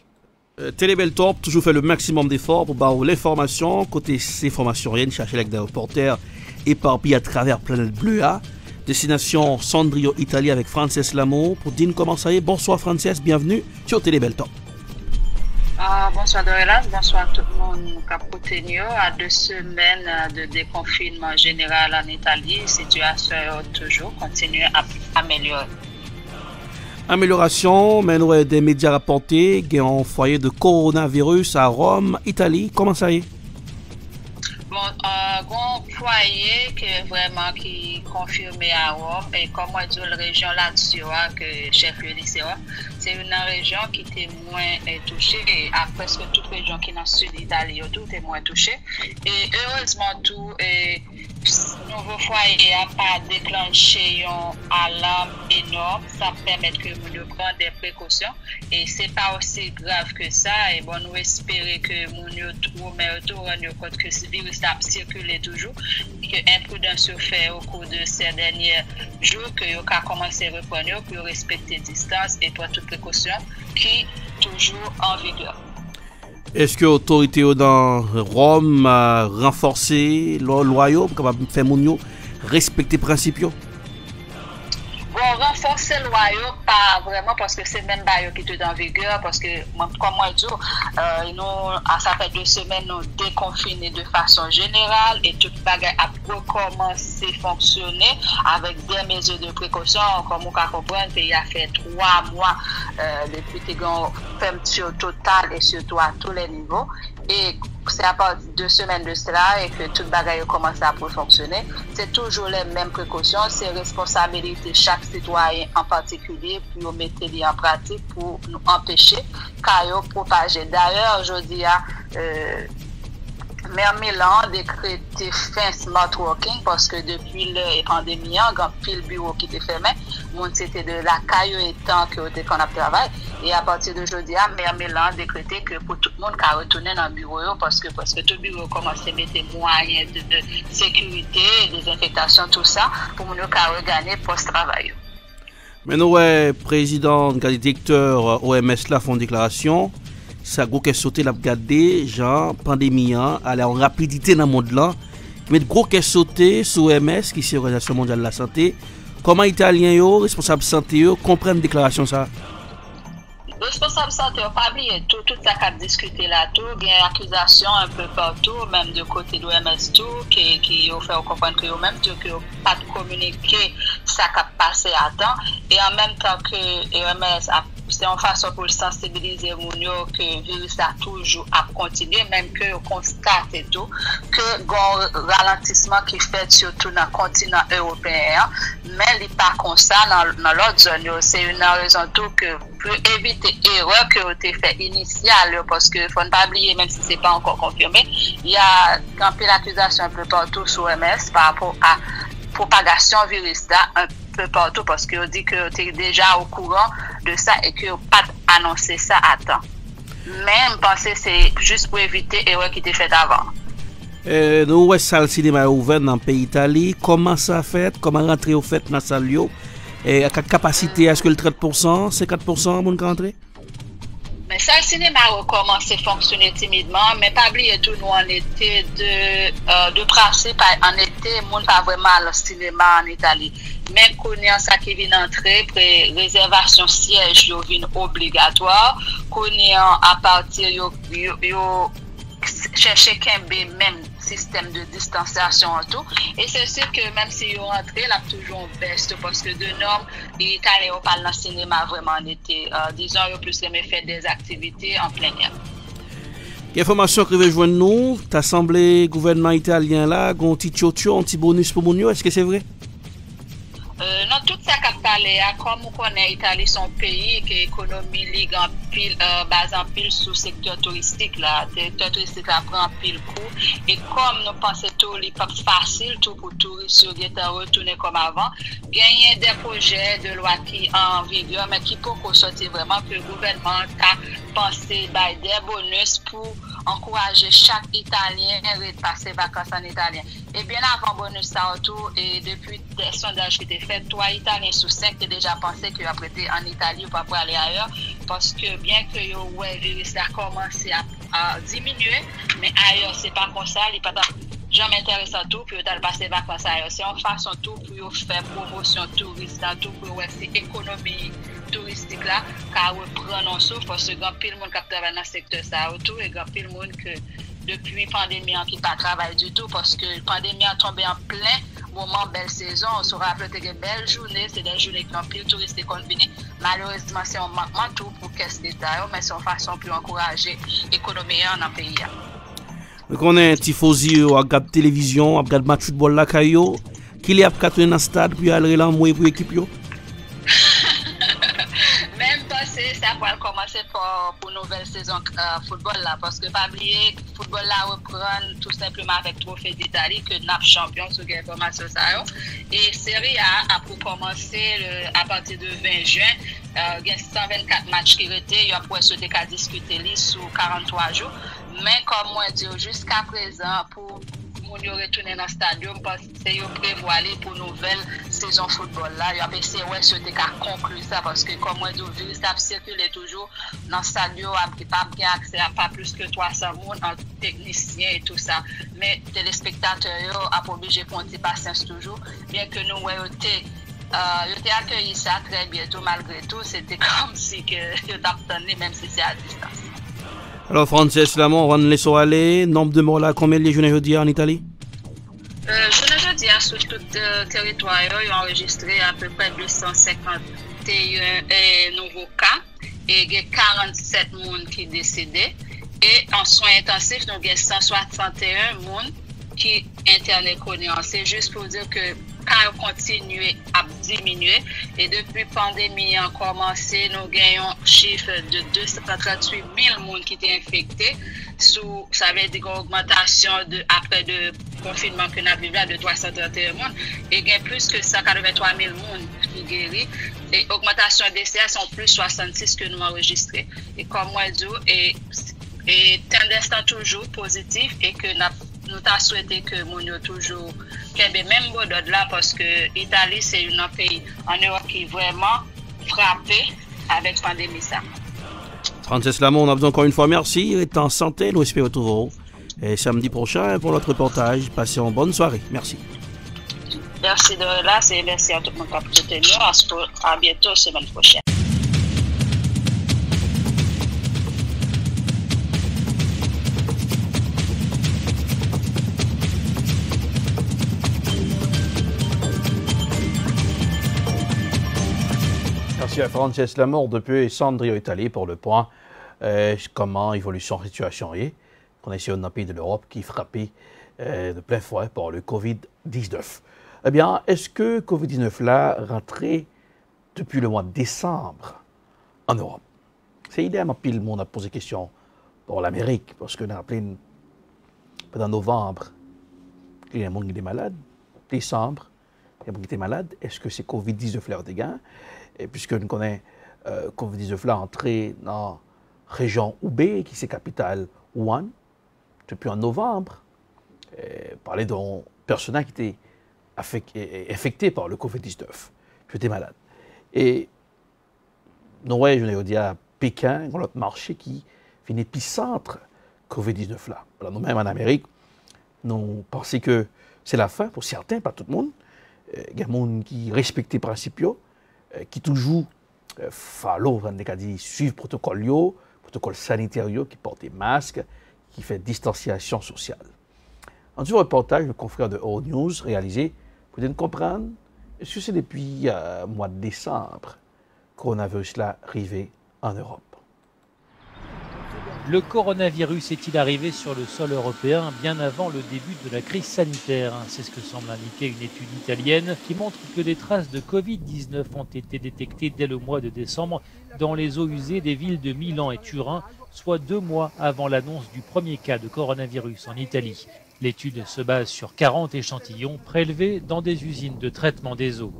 Télébel Top toujours fait le maximum d'efforts pour barrer l'information. Côté ces formations rien, chercher avec des reporters éparpillés à travers Planète Bleue. Destination Sondrio, Italie avec Frances Lamont. Pour dire comment ça y est, bonsoir Frances, bienvenue sur Télébel Top. Bonsoir Dorelas, bonsoir tout le monde qui à 2 semaines de déconfinement général en Italie. Situation toujours continue à améliorer. Amélioration, mais nous avons des médias rapportés qu'il y a un foyer de coronavirus à Rome, Italie. Comment ça y est? Bon, un foyer qui est confirmé à Rome, et comme on dit, la région là-dessus, que chef-lieu lycée, c'est une région qui était moins touchée, et à presque toute région qui est dans le sud d'Italie, tout est moins touchée. Et heureusement, tout nouveau foyer n'a pas déclenché une alarme énorme, ça permet que nous prenions des précautions, et ce n'est pas aussi grave que ça, et bon, nous espérons que nous rendons compte que ce virus a circulé toujours, et que l'imprudence se fait au cours de ces derniers jours, que nous avons commencé à reprendre pour respecter la distance et pour toutes les précautions qui sont toujours en vigueur. Est-ce que l'autorité dans Rome a renforcé le royaume, capable de faire respecter les principes? Bon, renforcer le royaume, pas vraiment, parce que c'est même bail qui est en vigueur, parce que, comme moi, ça fait 2 semaines, nous déconfinés de façon générale, et toute bagaille a recommencé à fonctionner avec des mesures de précaution, comme on peut comprendre, il a fait 3 mois depuis qu'il y a une fermeture totale et surtout à tous les niveaux. Et c'est à partir de 2 semaines de cela et que toute bagaille commence à fonctionner. C'est toujours les mêmes précautions, c'est responsabilité de chaque citoyen en particulier pour mettre les en pratique pour nous empêcher qu'à propager. D'ailleurs, je dis Maire Milan a décrété fin smart working parce que depuis la pandémie, il y a un pile bureau qui était fermé. C'était de la caillou et temps qu'on a travaillé. Et à partir d'aujourd'hui, Maire Milan a décrété que pour tout le monde qui a retourné dans le bureau parce que tout le bureau commence à mettre des moyens de sécurité, désinfectation, tout ça, pour nous regagner post-travail. Mais nous, président, directeur OMS là font une déclaration. Ça gros qu'est sauté l'a regardé genre pandémie aller en rapidité dans le monde là mais gros qu'est sauté sur OMS qui c'est l'Organisation mondiale de la santé. Comment Italiens yo responsable santé yo comprennent déclaration ça? Responsable santé, on pas oublier tout ça qu'a discuté là tout, il y a accusation un peu partout, même de côté de l'OMS tout, qui ont fait comprendre que eux-mêmes tout que pas de communiquer ça qui a passé à temps et en même temps que l'OMS a c'est une façon pour sensibiliser les que le virus a toujours à continuer, même que on constate et tout, que un ralentissement qui fait surtout dans le continent européen, mais il n'est pas comme ça dans l'autre zone. C'est une raison tout que pour éviter l'erreur que vous avez fait initiale, parce que faut ne pas oublier, même si ce n'est pas encore confirmé, il y a un peu d'accusation un peu partout sur OMS par rapport à propagation virus là, un peu partout parce que dit que tu es déjà au courant de ça et que pas annoncé ça à temps. Même penser c'est juste pour éviter l'erreur qui était faite avant. Nous salle cinéma ouvert dans le pays d'Italie, comment ça fait, comment rentrer au fait dans la salle et à quelle capacité est-ce que le 30%, 50% moun rentrer? Mais ça, le cinéma a commencé à fonctionner timidement, mais pas oublier tout, nous en été de principe, en été, moun pas vraiment le cinéma en Italie. Même qu'on y a ça qui vient entrer, réservation siège, yo vient obligatoire, qu'on y a à partir, yo chercher qu'un même système de distanciation en tout. Et c'est sûr que même si ils rentrent, là, toujours best parce que de normes, les Italiens parlent dans le cinéma vraiment en été. Disons, ils ont plus aimé faire des activités en plein air. Quelle information que vous joindre nous? L'Assemblée gouvernement italien là, un petit tchotcho, un petit bonus pour Mounio, est-ce que c'est vrai? Non, tout ça qu'a parlé, comme on connaît l'Italie, son pays, que l'économie ligue en pile, base en pile sous secteur touristique là, le secteur touristique là prend en pile coup. Et comme nous pensons tout, il n'est pas facile tout pour touristes de retourner comme avant, gagner des projets de loi qui en vigueur, mais qui peut sortir vraiment que le gouvernement a pensé des bonus pour encourager chaque Italien à passer vacances en Italien. Et bien avant bonus ça autour, et depuis des sondages qui étaient faits, 3 Italiens sur 5 ont déjà pensé qu'ils ont été en Italie ou pas pour aller ailleurs, parce que bien que le virus a commencé à diminuer, mais ailleurs c'est pas comme ça, il n'est pas jamais intéressant tout pour passer vacances ailleurs. C'est une façon tout pour faire promotion touriste, tout pour cette économie touristique là, car reprendre en souffle parce que grand pile monde qui travaille dans le secteur ça autour et grand pile monde que depuis la pandémie qui pas travaille du tout parce que la pandémie a tombé en plein moment belle saison, on se rappelle que des belles journées, c'est des journées qui ont pile touristes qu'on finit. Malheureusement, c'est un manquement tout pour caisse d'État, mais c'est une façon pour encourager l'économie dans le pays. Donc on est un tifosi, on regarde télévision, on regarde match football là, qui est à 4 dans le stade puis aller là pour l'équipe yo. Même passé, ça va commencer pour nouvelle saison football là, parce que pas oublier football là reprend tout simplement avec trophée d'Italie que NAP champion sur l'information ça. Et Serie A pour commencer à partir de 20 juin. Il y a 124 matchs qui étaient, il y a pour souhaiter qu'à discuter sur 43 jours. Mais comme moi dis jusqu'à présent pour nous retourner dans le stadium parce que c'est prévoir aller pour nouvelle saison football là, il y a essayé souhaiter qu'à conclure ça parce que comme moi dis le virus a circulé toujours dans le stadium, il pas bien accès à pas plus que 300 personnes en technicien et tout ça. Mais téléspectateurs a obligé de compter patience toujours, bien que nous j'ai accueilli ça très bientôt malgré tout, c'était comme si que je t'attendais même si c'est à distance. Alors Frances Lamont, on va nous laisser aller. Nombre de morts là, combien de journées jeudi en Italie? Journée jeudi sur tout le territoire, ils ont enregistré à peu près 251 nouveaux cas et il y a 47 personnes qui sont décédées. Et en soins intensifs, nous avons 161 personnes qui sont internées. C'est juste pour dire que a continué à diminuer. Et depuis la pandémie a commencé, nous gagnons un chiffre de 238 000 personnes qui étaient infectées. Ça veut dire une augmentation après le confinement que nous avons vécu de 331 personnes. Et il y a plus que 183 000 personnes qui guéris. Et l'augmentation des décès sont plus 66 que nous enregistrés. Et comme moi, je dis, et tendance toujours positive et que nous avons souhaité que nous ayons toujours même bon là parce que l'Italie c'est un pays en Europe qui est vraiment frappé avec la pandémie. Frances Lamont, on a besoin encore une fois merci. Il est en santé, nous espérons retrouver et samedi prochain pour notre reportage. Passez une bonne soirée. Merci. Merci de là, et merci à tout le monde qui a tenu. À bientôt, semaine prochaine. Merci à Frances Lamont depuis Sandrio Italie pour le point comment l'évolution de la situation est. On est sur un pays de l'Europe qui est frappé de plein fouet par le Covid-19. Eh bien, est-ce que le Covid-19 là rentré depuis le mois de décembre en Europe? C'est idéalement pile le monde a posé question pour l'Amérique, parce que pendant novembre, il y a un monde qui était malade. Décembre, il y a un monde qui était malade. Est-ce que c'est Covid-19 là des gains? Et puisque nous connaissons Covid-19 là entré dans la région Hubei, qui est la capitale Wuhan, depuis en novembre, parler d'un personnage qui était infecté par le Covid-19, qui était malade. Et nous, je l'ai dit à Pékin, dans notre marché qui est l'épicentre Covid-19 là. Alors nous-mêmes en Amérique, nous pensons que c'est la fin pour certains, pas tout le monde. Il y a des gens qui respectent les principes, qui toujours suivent le protocole sanitaire, qui portent des masques, qui fait distanciation sociale. En un reportage, le confrère de All News réalisé, vous devez comprendre, est-ce que c'est depuis le mois de décembre que le coronavirus là arrivé en Europe? Le coronavirus est-il arrivé sur le sol européen bien avant le début de la crise sanitaire? C'est ce que semble indiquer une étude italienne qui montre que des traces de Covid-19 ont été détectées dès le mois de décembre dans les eaux usées des villes de Milan et Turin, soit 2 mois avant l'annonce du premier cas de coronavirus en Italie. L'étude se base sur 40 échantillons prélevés dans des usines de traitement des eaux.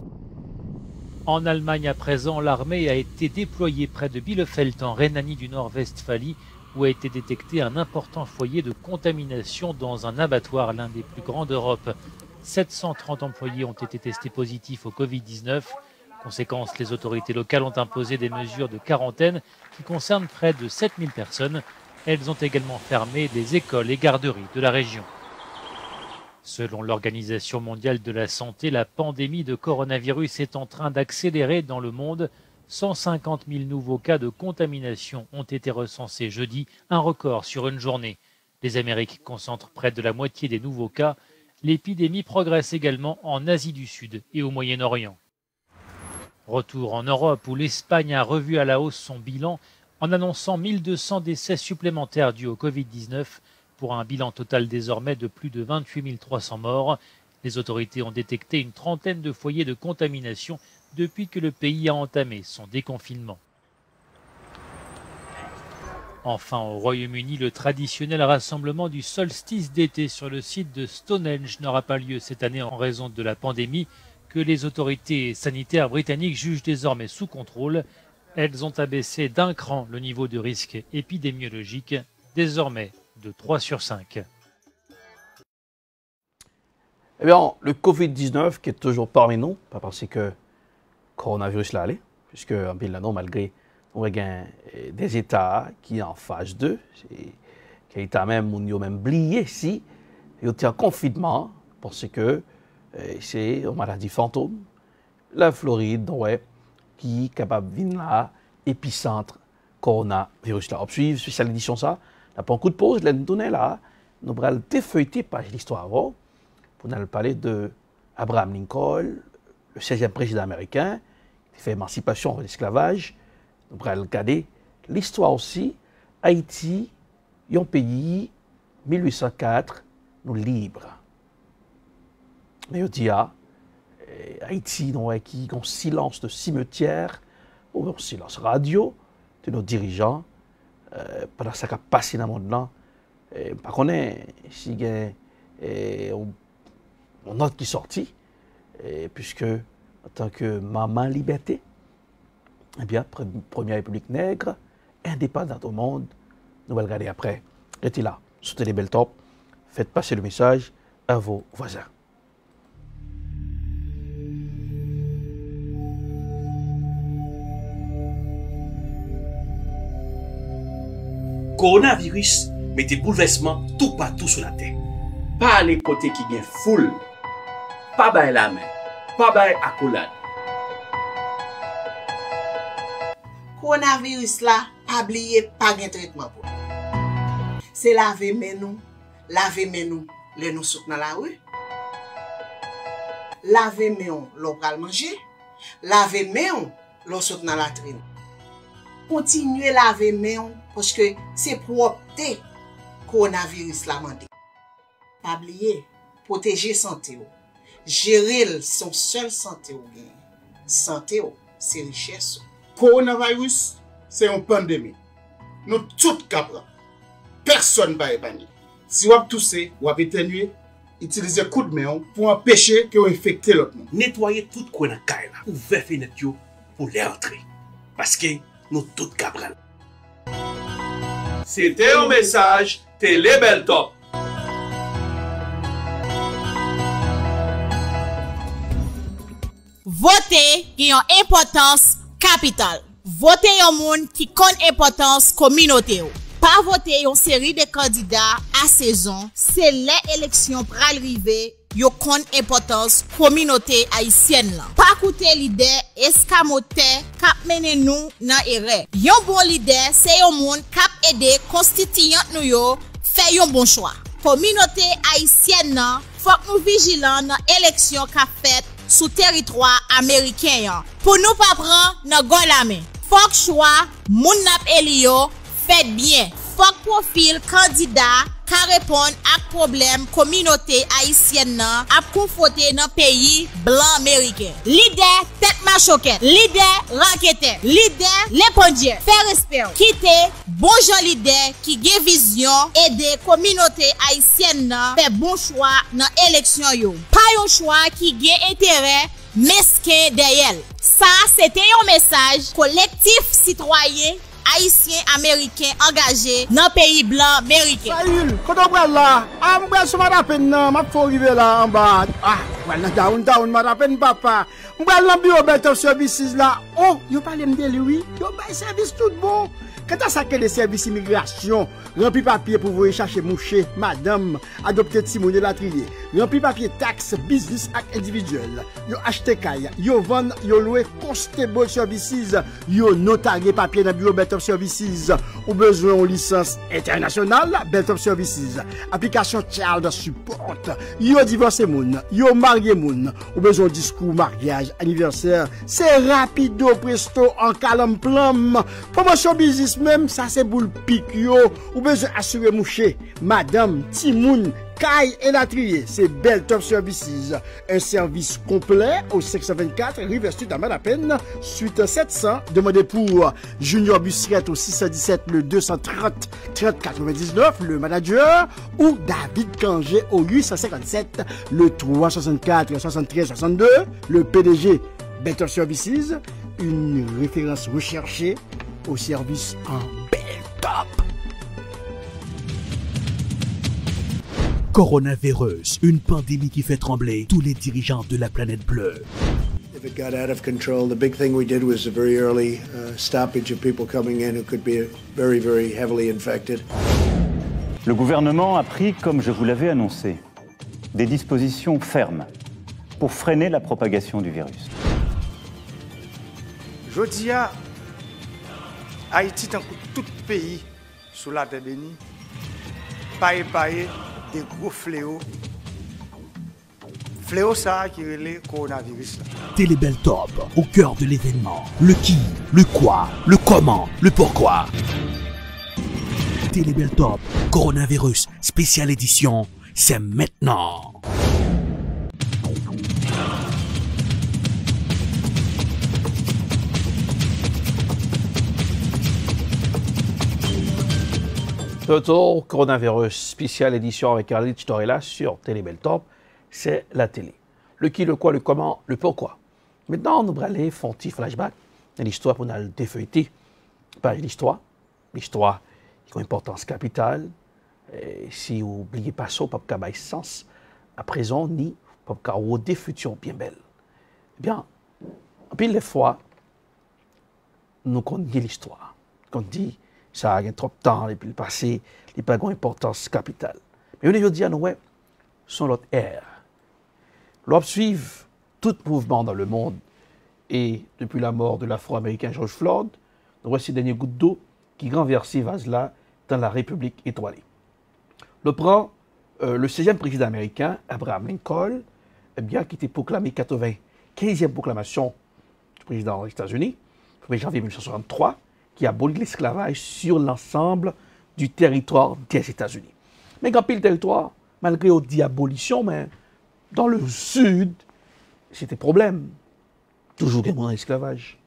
En Allemagne à présent, l'armée a été déployée près de Bielefeld en Rhénanie du Nord-Westphalie, où a été détecté un important foyer de contamination dans un abattoir, l'un des plus grands d'Europe. 730 employés ont été testés positifs au Covid-19. Conséquence, les autorités locales ont imposé des mesures de quarantaine qui concernent près de 7000 personnes. Elles ont également fermé des écoles et garderies de la région. Selon l'Organisation mondiale de la santé, la pandémie de coronavirus est en train d'accélérer dans le monde. 150 000 nouveaux cas de contamination ont été recensés jeudi, un record sur une journée. Les Amériques concentrent près de la moitié des nouveaux cas. L'épidémie progresse également en Asie du Sud et au Moyen-Orient. Retour en Europe où l'Espagne a revu à la hausse son bilan en annonçant 1200 décès supplémentaires dus au Covid-19 pour un bilan total désormais de plus de 28 300 morts. Les autorités ont détecté une trentaine de foyers de contamination depuis que le pays a entamé son déconfinement. Enfin, au Royaume-Uni, le traditionnel rassemblement du solstice d'été sur le site de Stonehenge n'aura pas lieu cette année en raison de la pandémie que les autorités sanitaires britanniques jugent désormais sous contrôle. Elles ont abaissé d'un cran le niveau de risque épidémiologique, désormais de 3 sur 5. Eh bien, le Covid-19 qui est toujours parmi nous, pas parce que le coronavirus l'a allé, puisque en pile là, malgré on a des États qui sont en phase 2, qui États même, on a même oublié si, ils ont été en confinement, parce que c'est une maladie fantôme. La Floride, ouais, qui est capable de venir là, épicentre coronavirus là. On suit spécial édition ça, on a pas un coup de pause, là, nous là, nous allons défeuilleter page l'histoire avant, pour nous parler de Abraham Lincoln, le 16e président américain, qui fait émancipation de l'esclavage. Nous allons regarder l'histoire aussi. Haïti, un pays, 1804, nous libre. Mais on dit, Haïti, qui ont silence de cimetière, ou un silence radio de nos dirigeants, pendant ce qui a passé dans le monde là. Par contre, si il y a une note qui est sortie, puisque en tant que maman liberté, eh bien, première république nègre, indépendante au monde, nous allons regarder après. Restez là, sur Télébel Top, faites passer le message à vos voisins. Coronavirus mette bouleversement tout partout sur la terre. Pas les côtés qui gagnent foule, pas bail la main, pas bail accolade. Coronavirus là, pas oublier, pas de traitement pour. C'est laver main nous, les nous souk dans la rue. Laver main l'on pral manger, laver main l'on souk dans la latrine. Continuez laver main parce que c'est propreté coronavirus la mandé. Pas oublier, protéger santé ou. Gérer son seul santé ou gain. Santé ou, c'est richesse. Coronavirus, c'est une pandémie. Nous tous capable. Personne ne va épargner. Si vous avez toussé, vous avez éternué, utilisez coup de main pour empêcher que vous infectez l'autre monde. Nettoyez tout le coin de la caille là, ouvrez fenêtre pour les entrer. Parce que nous tous capables. C'était un message Télébel Top. Voter qui a une importance capitale. Voter un monde qui connaît importance communauté. Pas voter une série de candidats à saison, c'est l'élection pral rive, yo kon importance communauté haïtienne là. Pas coûter l'idée escamoté kap mène nous nan erreur. Yon bon leader, c'est yon monde kap aider constituant nous yo fait yon bon choix. Communauté haïtienne nan, faut nous vigilant dans élection qu'a fait sous territoire américain pour nous pas prendre nan gon la main. Faut choix moun nap elio fait bien. Faut profil candidat qui répond à problème communauté haïtienne nan a confronté dans pays blanc américain. Leader tête machoquette, leader raquette, leader l'épondier, fait respect, quitter bon gens leader qui gen vision aider communauté haïtienne nan fait bon choix dans élection yo. Pas un choix qui gen intérêt mesquin derrière. Ça c'était un message collectif citoyen haïtien américain engagé dans le pays blanc américain. Saül, quand on prend là, on prend ce matin, m'a faut arriver là en bas. Ah, voilà down, matin papa. On prend l'ambiance better services là. Oh, yo parle de lui, yo bay service tout bon. Quand ça que des services immigration, rempli papier pour vous chercher moucher, madame, adopter Timon de la trier, rempli papier taxe, business ak individuel, yo acheter kaya, yo vend, yo louer constable services, yo notarier papier dans bureau Belt of Services, ou besoin de licence internationale, Belt of Services, application child support, yo divorcé moun, yo marié moun, ou besoin de discours mariage, anniversaire, c'est rapido presto en calme plum, promotion business même ça c'est boule pique yo ou besoin assurer moucher madame Timoun Kai et la trier c'est Belt of Services un service complet au 624 River Street à Madapen suite 700 demandez pour Junior Bussiette au 617 le 230 30 99 le manager ou David Kangé au 857 le 364 73 62 le PDG Belt of Services une référence recherchée au service en bel top. Coronavirus, une pandémie qui fait trembler tous les dirigeants de la planète bleue. If it got out of control, the big thing we did was a very early stoppage of people coming in who could be very, very heavily infected. Le gouvernement a pris, comme je vous l'avais annoncé, des dispositions fermes pour freiner la propagation du virus. Jodia, Haïti, tant que tout pays sous la terre bénie, paye des gros fléaux. Fléau ça qui est le coronavirus. Télébel Top, au cœur de l'événement. Le qui, le quoi, le comment, le pourquoi. Télébel Top, coronavirus, spéciale édition, c'est maintenant. De retour, coronavirus, spéciale édition avec Carlitch Torella sur Télébel Top, c'est la télé. Le qui, le quoi, le comment, le pourquoi. Maintenant, nous allons aller faire un petit flashback dans l'histoire pour nous défeuilleter. Pas l'histoire. L'histoire qui a une importance capitale. Et si vous n'oubliez pas ça, pas de sens à présent, ni pas de des futurs bien belles. Eh bien, en pile les fois, nous connaissons l'histoire. Quand on dit ça a trop de temps, et puis le passé, il n'y a pas d'importance capitale. Mais on dit à nous, sont l'autre ère. L'on suit tout mouvement dans le monde, et depuis la mort de l'Afro-Américain George Floyd, nous voici dernier goutte d'eau qui renversait vase-là dans la République étoilée. Le prend le 16e président américain, Abraham Lincoln, eh bien, qui était proclamé 95e proclamation du président des États-Unis, le 1er janvier 1963, qui abolit l'esclavage sur l'ensemble du territoire des États-Unis. Mais quand le territoire, malgré aux abolition, mais dans le sud, c'était problème. Toujours des mots d'esclavage.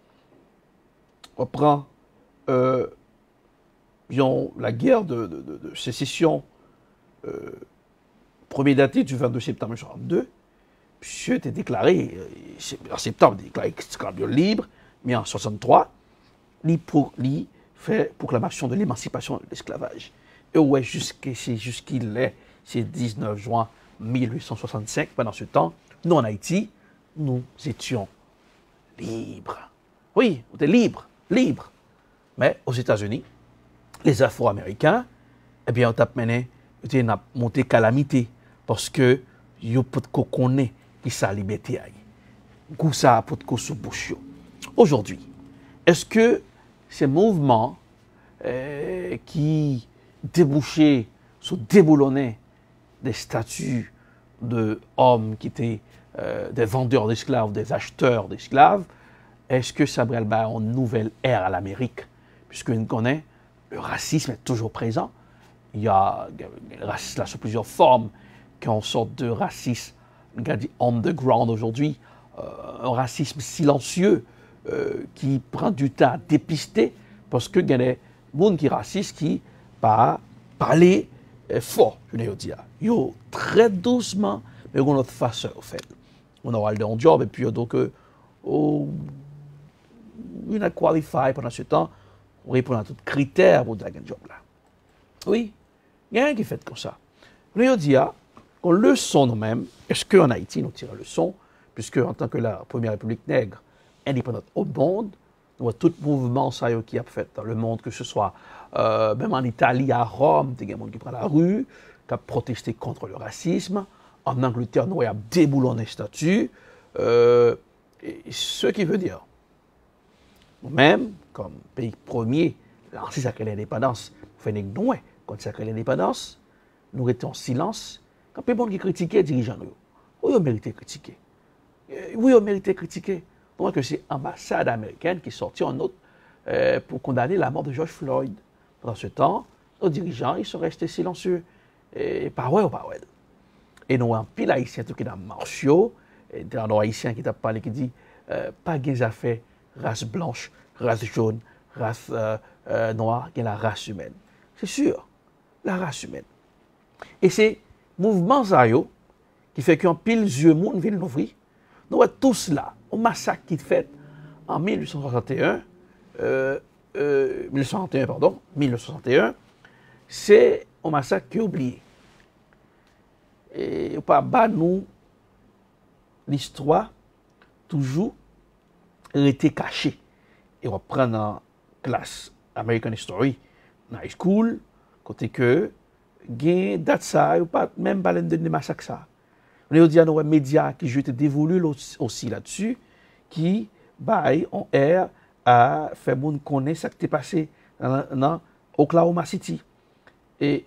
On prend la guerre de sécession, premier daté du 22 septembre 1962. Monsieur était déclaré, en septembre, déclaré libre, mais en 1963, il fait proclamation de l'émancipation de l'esclavage. Et ouais, jusqu'il est, c'est 19 juin 1865, pendant ce temps, nous en Haïti, nous étions libres. Oui, on était libres. Mais aux États-Unis, les Afro-Américains, eh bien, on a mené, on a monté calamité, parce que yo peut connaître qui sa liberté aille. Kou ça peut sous bouche. Aujourd'hui, est-ce que ces mouvements qui débouchaient, se déboulonnaient des statuts d'hommes qui étaient des vendeurs d'esclaves, des acheteurs d'esclaves, est-ce que ça brûle une nouvelle ère à l'Amérique? Puisque nous connaissons, le racisme est toujours présent. Il y a le racisme là, sous plusieurs formes, qui ont une sorte de racisme, on dit underground aujourd'hui, un racisme silencieux qui prend du temps à dépister parce que il y a des gens qui sont racistes qui parlent fort, je veux dire. Yo, très doucement, mais on a notre façon, en fait. On aura le job et puis donc, on a qualifié pendant ce temps, on répond à tous les critères pour faire un job là. Oui, il y a rien qui fait comme ça. Je veux dire, qu'on leçon nous-mêmes, est-ce qu'en Haïti nous tirons leçon, puisque en tant que la première république nègre indépendante au monde, nous avons tout mouvement qui a fait dans le monde, que ce soit même en Italie, à Rome, il y a des gens qui prennent la rue, qui ont protesté contre le racisme. En Angleterre, nous avons déboulonné les statuts. Ce qui veut dire, nous-mêmes, comme pays premier, lancé sacré l'indépendance, nous faisons nous, quand sacré l'indépendance, nous étions en silence. Quand les gens qui critiquent les dirigeants, oui, on mérite de critiquer. Oui, on mérite de critiquer. Donc, c'est l'ambassade américaine qui est sortie en note pour condamner la mort de George Floyd. Pendant ce temps, nos dirigeants, ils sont restés silencieux. Et pas ouais ou pas ouais. Et nous, un pile haïtien qui est dans martiaux, et dans nos haïtiens qui t'a parlé, qui dit pas des affaires race blanche, race jaune, race noire, il y a la race humaine. C'est sûr, la race humaine. Et c'est mouvement Zayo qui fait qu'un pile yeux moun vient l'ouvrir. Nous avons tous là, au massacre qui est fait en 1961, c'est un massacre qui est oublié. Et pas bas nous l'histoire toujours été cachée. Et on va prendre en classe American History, dans high school, côté que gain date ça ou pas même pas de massacre ça. On est dit à nos médias qui jouent dévolus aussi là-dessus qui bail en air à faire moun connaître ce qui est passé dans Oklahoma City. Et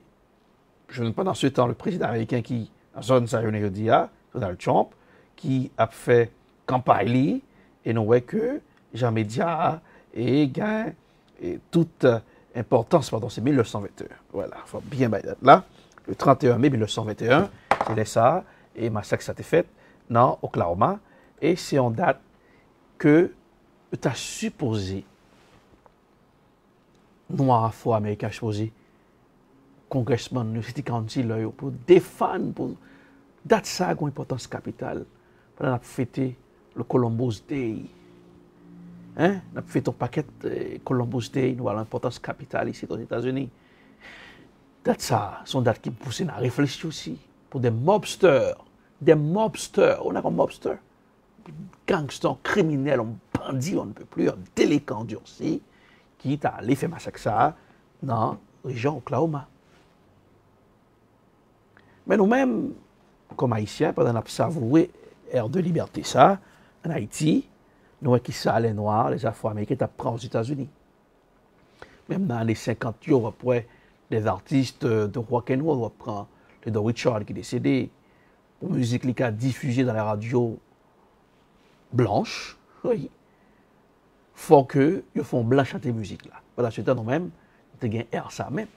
je ne sais pas dans ce temps le président américain qui en zone ça on dit Donald Trump qui a fait campagne et nous voyons que Jean Média et gain et toute importance, pardon, c'est 1921. Voilà, il faut bien mettre là. Le 31 mai 1921, c'est ça, et massacre ça a été fait dans Oklahoma. Et c'est en date que tu as supposé, noir afro-américain supposé, congressman, le city council, pour défendre, pour date ça a une importance capitale. Pendant qu'on a fêté le Columbus Day. Hein? On a fait un paquet de Columbus Day, nous avons l'importance capitale ici aux États-Unis. Date ça, sont dates qui poussent à réfléchir aussi. Pour des mobsters. On a un mobster. Gangsters, criminels, un bandit, on ne peut plus, un délinquant durci, qui est allé faire massacre ça dans la région Oklahoma. Mais nous-mêmes, comme Haïtiens, pendant qu'on a savouré l'ère de liberté, ça, en Haïti, nous qui ça, les Noirs, les Afro-Américains, t'as pris aux États-Unis. Même dans les 50 ans, après, des artistes de rock'n'roll, on prend le Don Richard qui est décédé, pour musique qui a diffusé dans la radio blanche, oui. Faut que ils font blanc chanter musique là. Pendant ce temps, nous-mêmes, nous avons air ça même.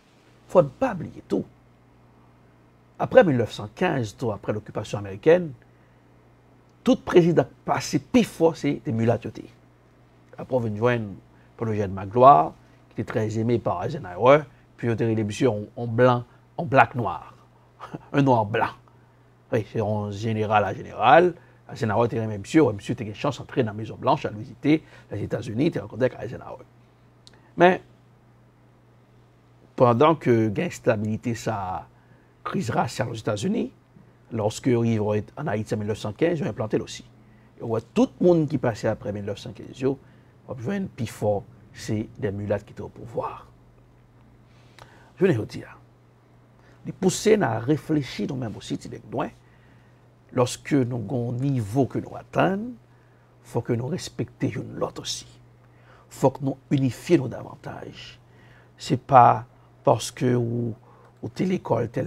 Faut ne pas oublier tout. Après 1915, après l'occupation américaine, tout président passé plus fort, c'est des mulattetés. Après, on vient de joindre Paul Eugène Magloire, qui était très aimé par Eisenhower, puis on a les messieurs en blanc, en black-noir. Un noir blanc. Oui, c'est un général à général. Eisenhower était même monsieur, monsieur était une chance d'entrer dans la Maison Blanche, à visiter les États-Unis, il était rencontré avec Eisenhower. Mais, pendant que l'instabilité, ça crise raciale aux États-Unis, lorsque ils vont être en Haïti en 1915, ils ont implanté aussi. Et on voit tout le monde qui passait après 1915, on va jouer plus fort, c'est des mulattes qui étaient au pouvoir. Je veux dire, les pousser à réfléchir nous-mêmes aussi, lorsque nous avons un niveau que nous atteignons, il faut que nous respections l'autre aussi. Il faut que nous unifions davantage. Ce n'est pas parce que ou telle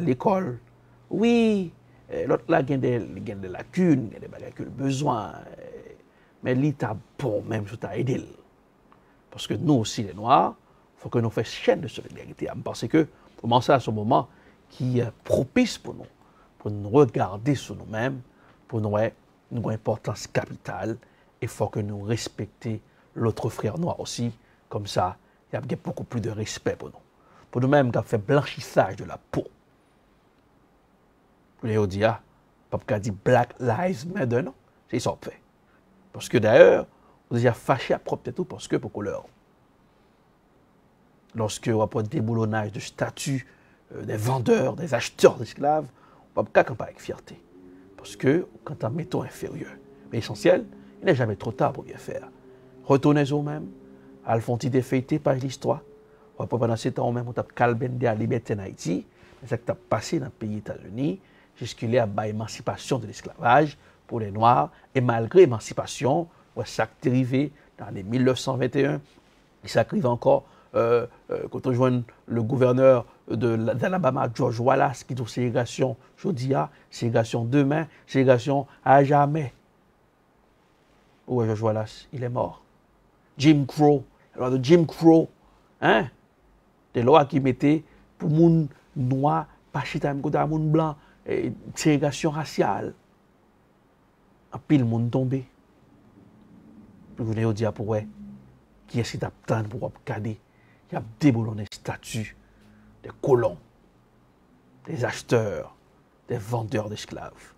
l'école, oui, l'autre là a des lacunes, il y a des besoins, mais l'État bon même tout à aider. Parce que nous aussi, les Noirs, il faut que nous fassions chaîne de solidarité. Parce que, pour ça, à ce moment qui est propice pour nous regarder sur nous-mêmes, pour nous avoir une importance capitale, il faut que nous respections l'autre frère noir aussi. Comme ça, il y a beaucoup plus de respect pour nous. Pour nous-mêmes, qui avons fait blanchissage de la peau. Vous dit, pas dit Black Lives Matter, non? C'est ça qu'on fait. Parce que d'ailleurs, on est fâché à propre tout parce que pour couleur. Lorsque on a pas de déboulonnage de statut des vendeurs, des acheteurs d'esclaves, on ne peut pas camper avec fierté. Parce que quand on met ton inférieur. Mais l'essentiel, il n'est jamais trop tard pour bien faire. Retournez vous-même, Alphonse défeuilleté par l'histoire. Pendant ce temps, même, on a calmé la liberté en Haïti. C'est ça qui a passé dans le pays des États-Unis, jusqu'à l'émancipation de l'esclavage pour les Noirs. Et malgré l'émancipation, ça qui est arrivé dans les 1921, et ça arrive encore quand on joint le gouverneur d'Alabama, George Wallace, qui dit ségrégation aujourd'hui, ségrégation demain, ségrégation à jamais. Où est George Wallace? Il est mort. Jim Crow, la loi de Jim Crow, hein? Des lois qui mettaient pour les gens noirs, pas chita même côté les gens blancs, ségrégation raciale. En pile, le monde tombé. Puis vous venez dire pour qui est-ce qui t'attend pour regarder? Il y a déboulonné le statut des colons, des acheteurs, des vendeurs d'esclaves.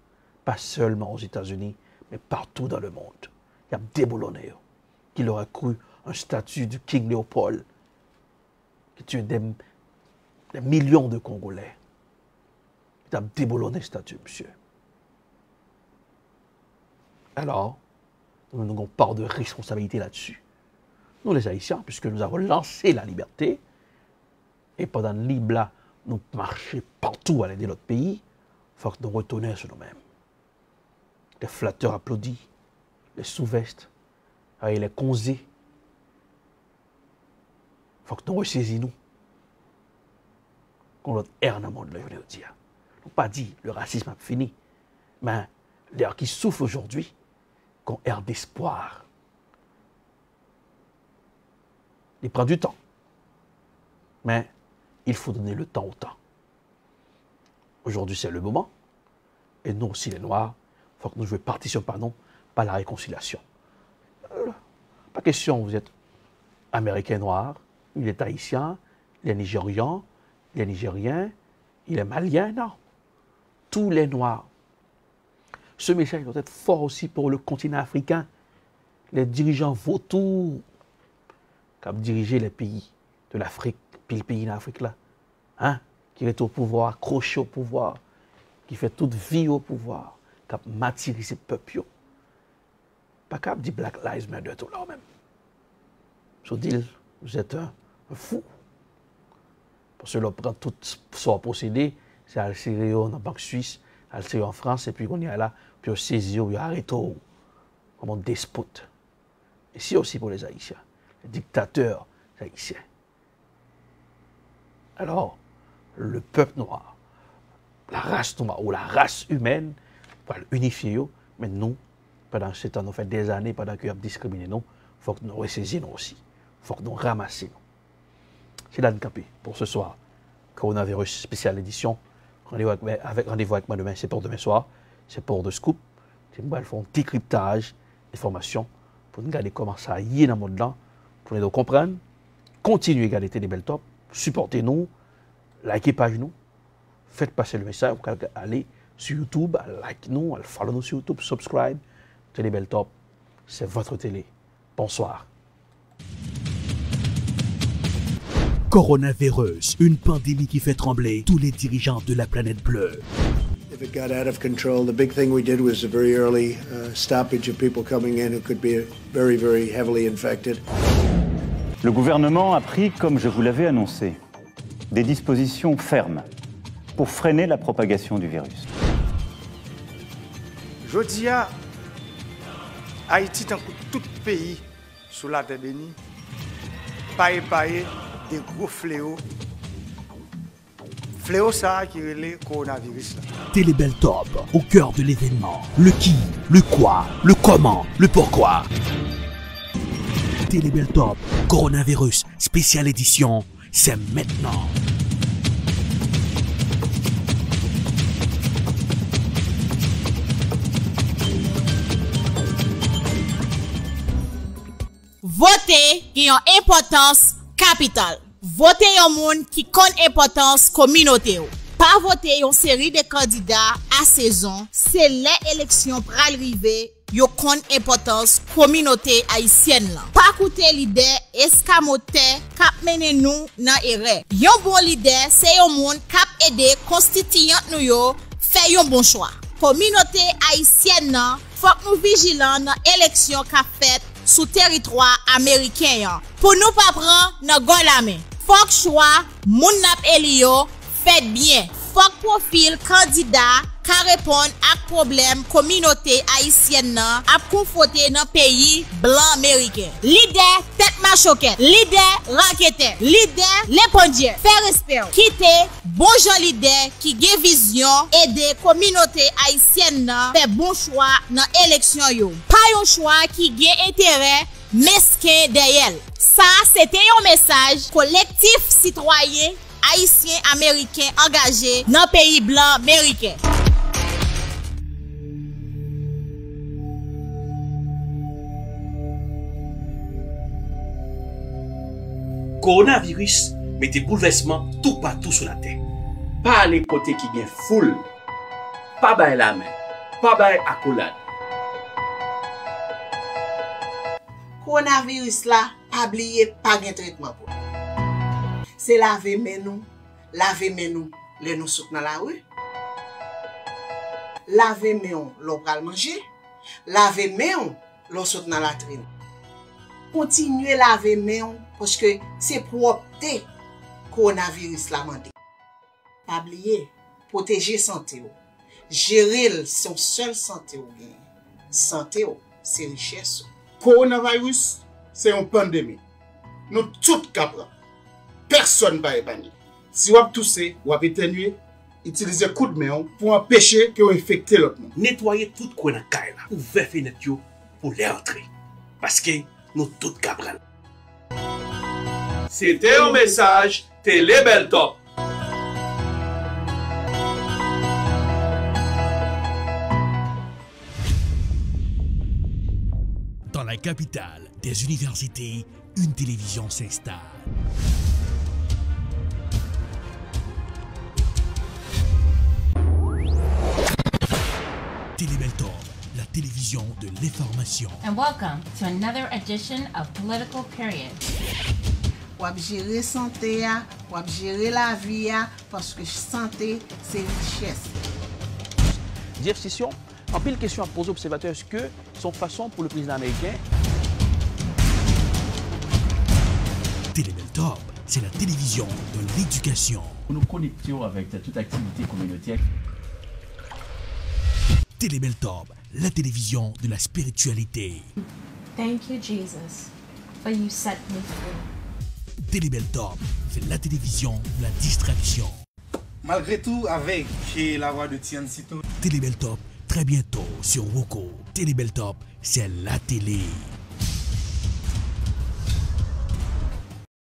Pas seulement aux États-Unis, mais partout dans le monde. Il y a déboulonné. Qu'il aurait cru un statut du King Léopold qui tue des millions de Congolais. Il a déboulonné le statut, monsieur. Alors, nous avons part de responsabilité là-dessus. Nous, les Haïtiens, puisque nous avons lancé la liberté, et pendant le libre là, nous marchons partout à l'aider notre pays, il faut que nous retournions sur nous-mêmes. Les flatteurs applaudissent, les sous-vestes, les conzés. Il faut que nous ressaisissions qu'on notre air dans le monde, je veux dire. Nous pas dit le racisme a fini, mais l'air qui souffre aujourd'hui, qu'on air d'espoir. Il prend du temps. Mais il faut donner le temps au temps. Aujourd'hui, c'est le moment. Et nous aussi, les Noirs, il faut que nous jouions partition par nous, par la réconciliation. Pas question, vous êtes Américain noir, il est Haïtien, il est Nigérian, il est Nigérien, il est Malien, non. Tous les Noirs. Ce message doit être fort aussi pour le continent africain. Les dirigeants vautours qui ont dirigé les pays de l'Afrique, puis le pays d'Afrique là, hein, qui est au pouvoir, accroché au pouvoir, qui fait toute vie au pouvoir, qui a martyrisé le peuple. Pas capable de dire Black Lives Matter tout là même. Je dis, vous êtes un fou. Parce que l'on prend tout son procédé, c'est à le dans la banque suisse, à le en France, et puis on est là, puis on saisit, on arrête comme un despote. Ici aussi pour les Haïtiens, les dictateurs haïtiens. Alors, le peuple noir, la race noire ou la race humaine, va l'unifier, mais nous, pendant ce temps, nous fait des années, pendant qu'ils ont discriminé nous, il faut que nous ressaisissions aussi. Il faut que nous ramassions. C'est là pour ce soir. Coronavirus spéciale édition. Rendez-vous avec moi demain. C'est pour demain soir. C'est pour The Scoop. Nous allons faire un décryptage d'informations pour nous regarder comment ça y est dans le monde là. Pour nous comprendre. Continuez à regarder Télébel Top. Supportez-nous. Likez page nous. Faites passer le message. Vous pouvez aller sur YouTube. Like nous. Follow nous sur YouTube. Subscribe. Télébel Top. C'est votre télé. Bonsoir. Coronavirus, une pandémie qui fait trembler tous les dirigeants de la planète bleue. If it got out of control, the big thing we did was a very early stoppage of people coming in who could be very, very heavily infected. Le gouvernement a pris, comme je vous l'avais annoncé, des dispositions fermes pour freiner la propagation du virus. Jodi a, Haïti, tant que tout pays sous la terre bénie, paye des gros fléaux. Fléau ça qui est le coronavirus. Télébel Top, au cœur de l'événement. Le qui, le quoi, le comment, le pourquoi. Télébel Top, coronavirus, spéciale édition, c'est maintenant. Voter qui a une importance capitale. Voter un monde qui connaît importance communauté. Pas voter une série de candidats à saison, c'est l'élection pour arriver, yo kon importance communauté haïtienne là. Pas écouter l'idée escamoté k'ap mène nous dans erreur. Yon bon leader, c'est un monde k'ap aider constituant nous yo fait un bon choix. Communauté haïtienne là, faut que nous vigilants dans élection qu'a fait sous territoire américain. Pour nous pas prendre dans la main. Faut que choix moun nap elio fait bien. Faut que profil candidat ka répondre à problème communauté haïtienne a confronté dans pays blanc américain. Leader tête machoquette, leader raquette, leader l'épondier, fait respect. Quitter bon gens leader qui gen vision aider communauté haïtienne fait bon choix dans élection yo. Pas un choix qui gen intérêt mesquin derrière. Ça c'était un message collectif citoyen haïtien américain engagé dans pays blanc américain. Coronavirus mette bouleversement tout partout sur la terre. Pas les côtés qui bien foule, pas bailler la main, pas bailler accolade. Coronavirus là, pas oublier pas de traitement pour. C'est laver main nous, les nous souk dans la rue. Laver main l'on pral manger, laver main l'on souk dans la latrine. Continuez laver main parce que c'est propreté coronavirus la mandé. Pas oublier, protéger santé ou. Gérer son seul santé ou bien. Santé ou, c'est richesse. Coronavirus, c'est une pandémie. Nous tous capable. Personne ne va épargner. Si vous avez toussé, vous avez éternué, utilisez coup de main pour empêcher que vous infectez l'autre monde. Nettoyez tout coin dans caille là, ouvrez fenêtre pour les entrer. Parce que nous tous capables. C'était un message Télébel Top. Dans la capitale des universités, une télévision s'installe. Télébeltalk, la télévision de l'information. And welcome to another edition of Political Period. Wap gérer santé, wap gérer la vie, parce que santé, c'est richesse. Jeff Sessions, en pile question à poser aux observateurs, est-ce que son façon pour le président américain? Télébeltalk, c'est la télévision de l'éducation. Nous nous connections avec toute activité communautaire. Télébeltalk, la télévision de la spiritualité. Thank you, Jesus, for you set me free. Télébeltalk, c'est la télévision de la distraction. Malgré tout, avec la voix de Tian Sito. Télébeltalk, très bientôt sur Woko. Télébeltalk, c'est la télé.